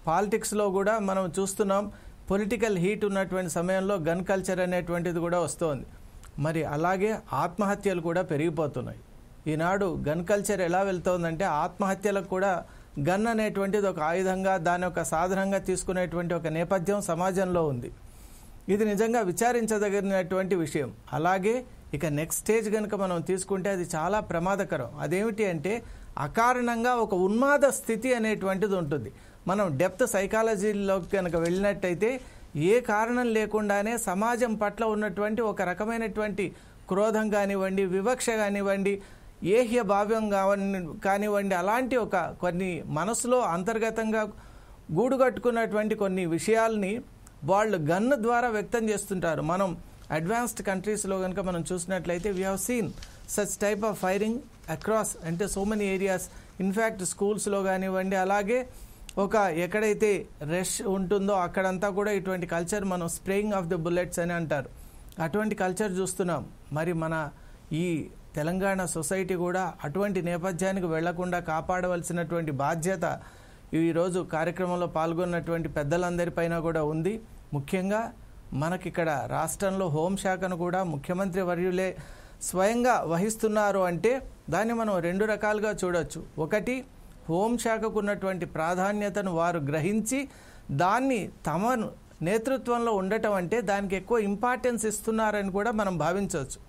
S3: పాలిటిక్స్లో కూడా మనం చూస్తున్నాం, పొలిటికల్ హీట్ ఉన్నటువంటి సమయంలో గన్ కల్చర్ అనేటువంటిది కూడా వస్తోంది. మరి అలాగే ఆత్మహత్యలు కూడా పెరిగిపోతున్నాయి. ఈనాడు గన్ కల్చర్ ఎలా వెళ్తోందంటే ఆత్మహత్యలకు కూడా గన్ అనేటువంటిది ఒక ఆయుధంగా, దాని ఒక సాధనంగా తీసుకునేటువంటి ఒక నేపథ్యం సమాజంలో ఉంది. ఇది నిజంగా విచారించదగినటువంటి విషయం. అలాగే ఇక నెక్స్ట్ స్టేజ్ కనుక మనం తీసుకుంటే అది చాలా ప్రమాదకరం. అదేమిటి అంటే అకారణంగా ఒక ఉన్మాద స్థితి అనేటువంటిది ఉంటుంది. మనం డెప్త్ సైకాలజీలోకి కనుక వెళ్ళినట్టయితే ఏ కారణం లేకుండానే సమాజం పట్ల ఉన్నటువంటి ఒక రకమైనటువంటి క్రోధం కానివ్వండి, వివక్ష కానివ్వండి, ఏహ్య భావ్యం కానివ్వండి, అలాంటి ఒక కొన్ని మనసులో అంతర్గతంగా గూడుగట్టుకున్నటువంటి కొన్ని విషయాల్ని వాళ్ళు గన్ ద్వారా వ్యక్తం చేస్తుంటారు. మనం అడ్వాన్స్డ్ కంట్రీస్లో కనుక మనం చూసినట్లయితే we have seen such type of firing across అంటే సో మెనీ ఏరియాస్. ఇన్ఫ్యాక్ట్ స్కూల్స్లో కానివ్వండి, అలాగే ఒక ఎక్కడైతే రష్ ఉంటుందో అక్కడంతా కూడా ఇటువంటి కల్చర్, మనం స్ప్రేయింగ్ ఆఫ్ ద బుల్లెట్స్ అని అంటారు, అటువంటి కల్చర్ చూస్తున్నాం. మరి మన ఈ తెలంగాణ సొసైటీ కూడా అటువంటి నేపథ్యానికి వెళ్లకుండా కాపాడవలసినటువంటి బాధ్యత ఈరోజు కార్యక్రమంలో పాల్గొన్నటువంటి పెద్దలందరిపైన కూడా ఉంది. ముఖ్యంగా మనకిక్కడ రాష్ట్రంలో హోంశాఖను కూడా ముఖ్యమంత్రి వర్యులే స్వయంగా వహిస్తున్నారు అంటే దాన్ని మనం రెండు రకాలుగా చూడొచ్చు. ఒకటి, హోంశాఖకు ఉన్నటువంటి ప్రాధాన్యతను వారు గ్రహించి దాన్ని తమ నేతృత్వంలో ఉండటం అంటే దానికి ఎక్కువ ఇంపార్టెన్స్ ఇస్తున్నారని కూడా మనం భావించవచ్చు.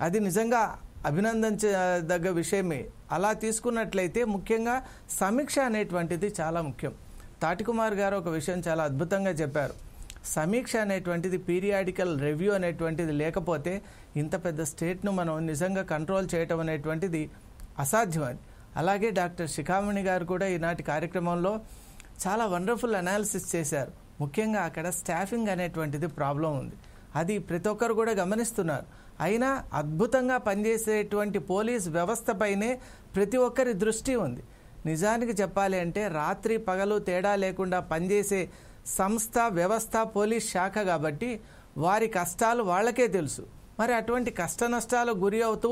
S3: అది నిజంగా అభినందించదగ్గ విషయమే. అలా తీసుకున్నట్లయితే ముఖ్యంగా సమీక్ష అనేటువంటిది చాలా ముఖ్యం. తాటికుమార్ గారు ఒక విషయం చాలా అద్భుతంగా చెప్పారు. సమీక్ష అనేటువంటిది, పీరియాడికల్ రివ్యూ అనేటువంటిది లేకపోతే ఇంత పెద్ద స్టేట్ను మనం నిజంగా కంట్రోల్ చేయటం అనేటువంటిది అసాధ్యమని. అలాగే డాక్టర్ శిఖామణి గారు కూడా ఈనాటి కార్యక్రమంలో చాలా వండర్ఫుల్ అనాలిసిస్ చేశారు. ముఖ్యంగా అక్కడ స్టాఫింగ్ అనేటువంటిది ప్రాబ్లం ఉంది. అది ప్రతి ఒక్కరు కూడా గమనిస్తున్నారు. అయినా అద్భుతంగా పనిచేసేటువంటి పోలీస్ వ్యవస్థపైనే ప్రతి ఒక్కరి దృష్టి ఉంది. నిజానికి చెప్పాలి అంటే రాత్రి పగలు తేడా లేకుండా పనిచేసే సంస్థ, వ్యవస్థ పోలీస్ శాఖ కాబట్టి వారి కష్టాలు వాళ్ళకే తెలుసు. మరి అటువంటి కష్ట నష్టాలకు గురి అవుతూ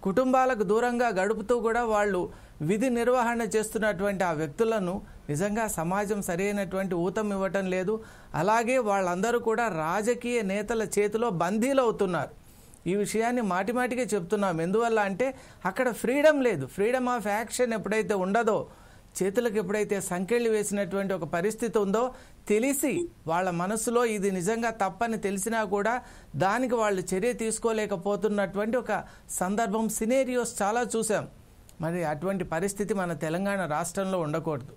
S3: కుటుంబాలకు దూరంగా గడుపుతూ కూడా వాళ్ళు విధి నిర్వహణ చేస్తున్నటువంటి ఆ వ్యక్తులను నిజంగా సమాజం సరైనటువంటి ఊతం ఇవ్వటం లేదు. అలాగే వాళ్ళందరూ కూడా రాజకీయ నేతల చేతిలో బందీలు అవుతున్నారు. ఈ విషయాన్ని మాటిమాటిగా చెప్తున్నాం. ఎందువల్ల అంటే అక్కడ ఫ్రీడమ్ లేదు. ఫ్రీడమ్ ఆఫ్ యాక్షన్ ఎప్పుడైతే ఉండదో, చేతులకు ఎప్పుడైతే సంకెళ్ళు వేసినటువంటి ఒక పరిస్థితి ఉందో, తెలిసి వాళ్ళ మనసులో ఇది నిజంగా తప్పని తెలిసినా కూడా దానికి వాళ్ళు చర్య తీసుకోలేకపోతున్నటువంటి ఒక సందర్భం, సినేరియోస్ చాలా చూసాం. మరి అటువంటి పరిస్థితి మన తెలంగాణ రాష్ట్రంలో ఉండకూడదు.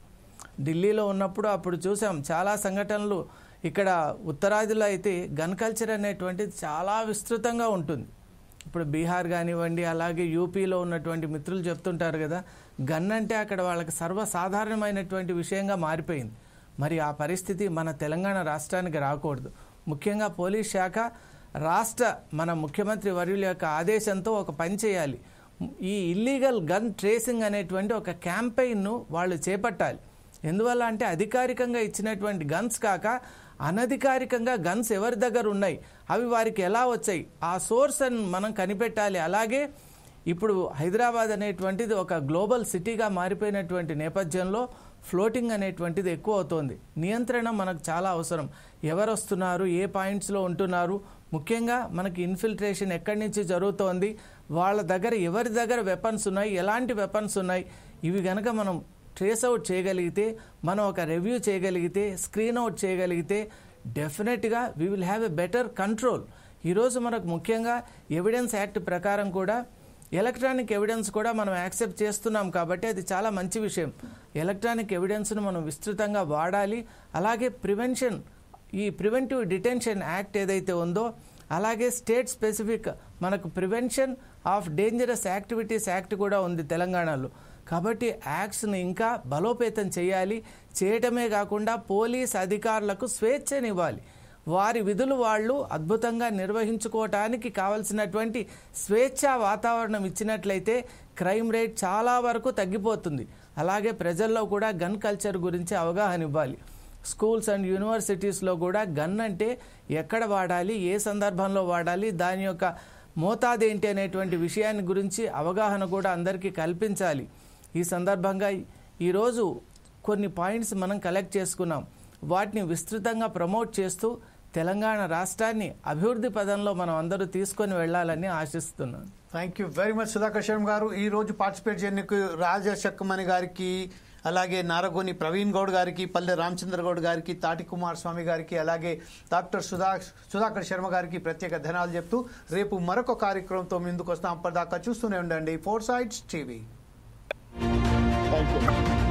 S3: ఢిల్లీలో ఉన్నప్పుడు అప్పుడు చూసాం చాలా సంఘటనలు. ఇక్కడ ఉత్తరాదిలో అయితే గన్ కల్చర్ అనేటువంటిది చాలా విస్తృతంగా ఉంటుంది. ఇప్పుడు బీహార్ కానివ్వండి, అలాగే యూపీలో ఉన్నటువంటి మిత్రులు చెప్తుంటారు కదా, గన్ అంటే అక్కడ వాళ్ళకి సర్వసాధారణమైనటువంటి విషయంగా మారిపోయింది. మరి ఆ పరిస్థితి మన తెలంగాణ రాష్ట్రానికి రాకూడదు. ముఖ్యంగా పోలీస్ శాఖ మన ముఖ్యమంత్రి వర్యుల యొక్క ఆదేశంతో ఒక పని చేయాలి. ఈ ఇల్లీగల్ గన్ ట్రేసింగ్ అనేటువంటి ఒక క్యాంపెయిన్ను వాళ్ళు చేపట్టాలి. ఎందువల్ల అంటే అధికారికంగా ఇచ్చినటువంటి గన్స్ కాక అనధికారికంగా గన్స్ ఎవరి దగ్గర ఉన్నాయి, అవి వారికి ఎలా వచ్చాయి, ఆ సోర్స్ అని మనం కనిపెట్టాలి. అలాగే ఇప్పుడు హైదరాబాద్ అనేటువంటిది ఒక గ్లోబల్ సిటీగా మారిపోయినటువంటి నేపథ్యంలో ఫ్లోటింగ్ అనేటువంటిది ఎక్కువ అవుతోంది. నియంత్రణ మనకు చాలా అవసరం. ఎవరు వస్తున్నారు, ఏ పాయింట్స్లో ఉంటున్నారు, ముఖ్యంగా మనకి ఇన్ఫిల్ట్రేషన్ ఎక్కడి నుంచి జరుగుతోంది, వాళ్ళ దగ్గర ఎవరి దగ్గర వెపన్స్ ఉన్నాయి, ఎలాంటి వెపన్స్ ఉన్నాయి, ఇవి కనుక మనం ట్రేస్ అవుట్ చేయగలిగితే, మనం ఒక రివ్యూ చేయగలిగితే, స్క్రీన్ అవుట్ చేయగలిగితే డెఫినెట్గా we will have a better control. ఈరోజు మనకు ముఖ్యంగా ఎవిడెన్స్ యాక్ట్ ప్రకారం కూడా ఎలక్ట్రానిక్ ఎవిడెన్స్ కూడా మనం యాక్సెప్ట్ చేస్తున్నాం కాబట్టి అది చాలా మంచి విషయం. ఎలక్ట్రానిక్ ఎవిడెన్స్ను మనం విస్తృతంగా వాడాలి. అలాగే ఈ ప్రివెంటివ్ డిటెన్షన్ యాక్ట్ ఏదైతే ఉందో, అలాగే స్టేట్ స్పెసిఫిక్ మనకు prevention of dangerous activities act కూడా ఉంది తెలంగాణలో. కాబట్టి యాక్ట్స్ని ఇంకా బలోపేతం చేయాలి. చేయటమే కాకుండా పోలీస్ అధికారులకు స్వేచ్ఛనివ్వాలి. వారి విధులు వాళ్ళు అద్భుతంగా నిర్వహించుకోవటానికి కావలసినటువంటి స్వేచ్ఛా వాతావరణం ఇచ్చినట్లయితే క్రైమ్ రేట్ చాలా వరకు తగ్గిపోతుంది. అలాగే ప్రజల్లో కూడా గన్ కల్చర్ గురించి అవగాహన ఇవ్వాలి. స్కూల్స్ అండ్ యూనివర్సిటీస్లో కూడా గన్ అంటే ఎక్కడ వాడాలి, ఏ సందర్భంలో వాడాలి, దాని యొక్క మోతాదు ఏంటి అనేటువంటి విషయాన్ని గురించి అవగాహన కూడా అందరికీ కల్పించాలి. ఈ సందర్భంగా ఈరోజు కొన్ని పాయింట్స్ మనం కలెక్ట్ చేసుకున్నాం. వాటిని విస్తృతంగా ప్రమోట్ చేస్తూ తెలంగాణ రాష్ట్రాన్ని అభివృద్ధి పదంలో మనం అందరూ తీసుకొని వెళ్ళాలని ఆశిస్తున్నాను.
S1: Thank you very much Sudhakar Sharma గారు. ఈ రోజు పార్టిసిపేట్ చేయడానికి రాజశక్కమణి గారికి, అలాగే నారగోని ప్రవీణ్ గౌడ్ గారికి, పల్లె రామచంద్ర గౌడ్ గారికి, తాటి కుమార్ స్వామి గారికి, అలాగే డాక్టర్ సుధాకర్ శర్మ గారికి ప్రత్యేక ధన్యవాదాలు చెప్తూ రేపు మరొక కార్యక్రమంతో ముందుకు వస్తాం. అప్పటిదాకా చూస్తూనే ఉండండి four sides TV.
S6: Thank you.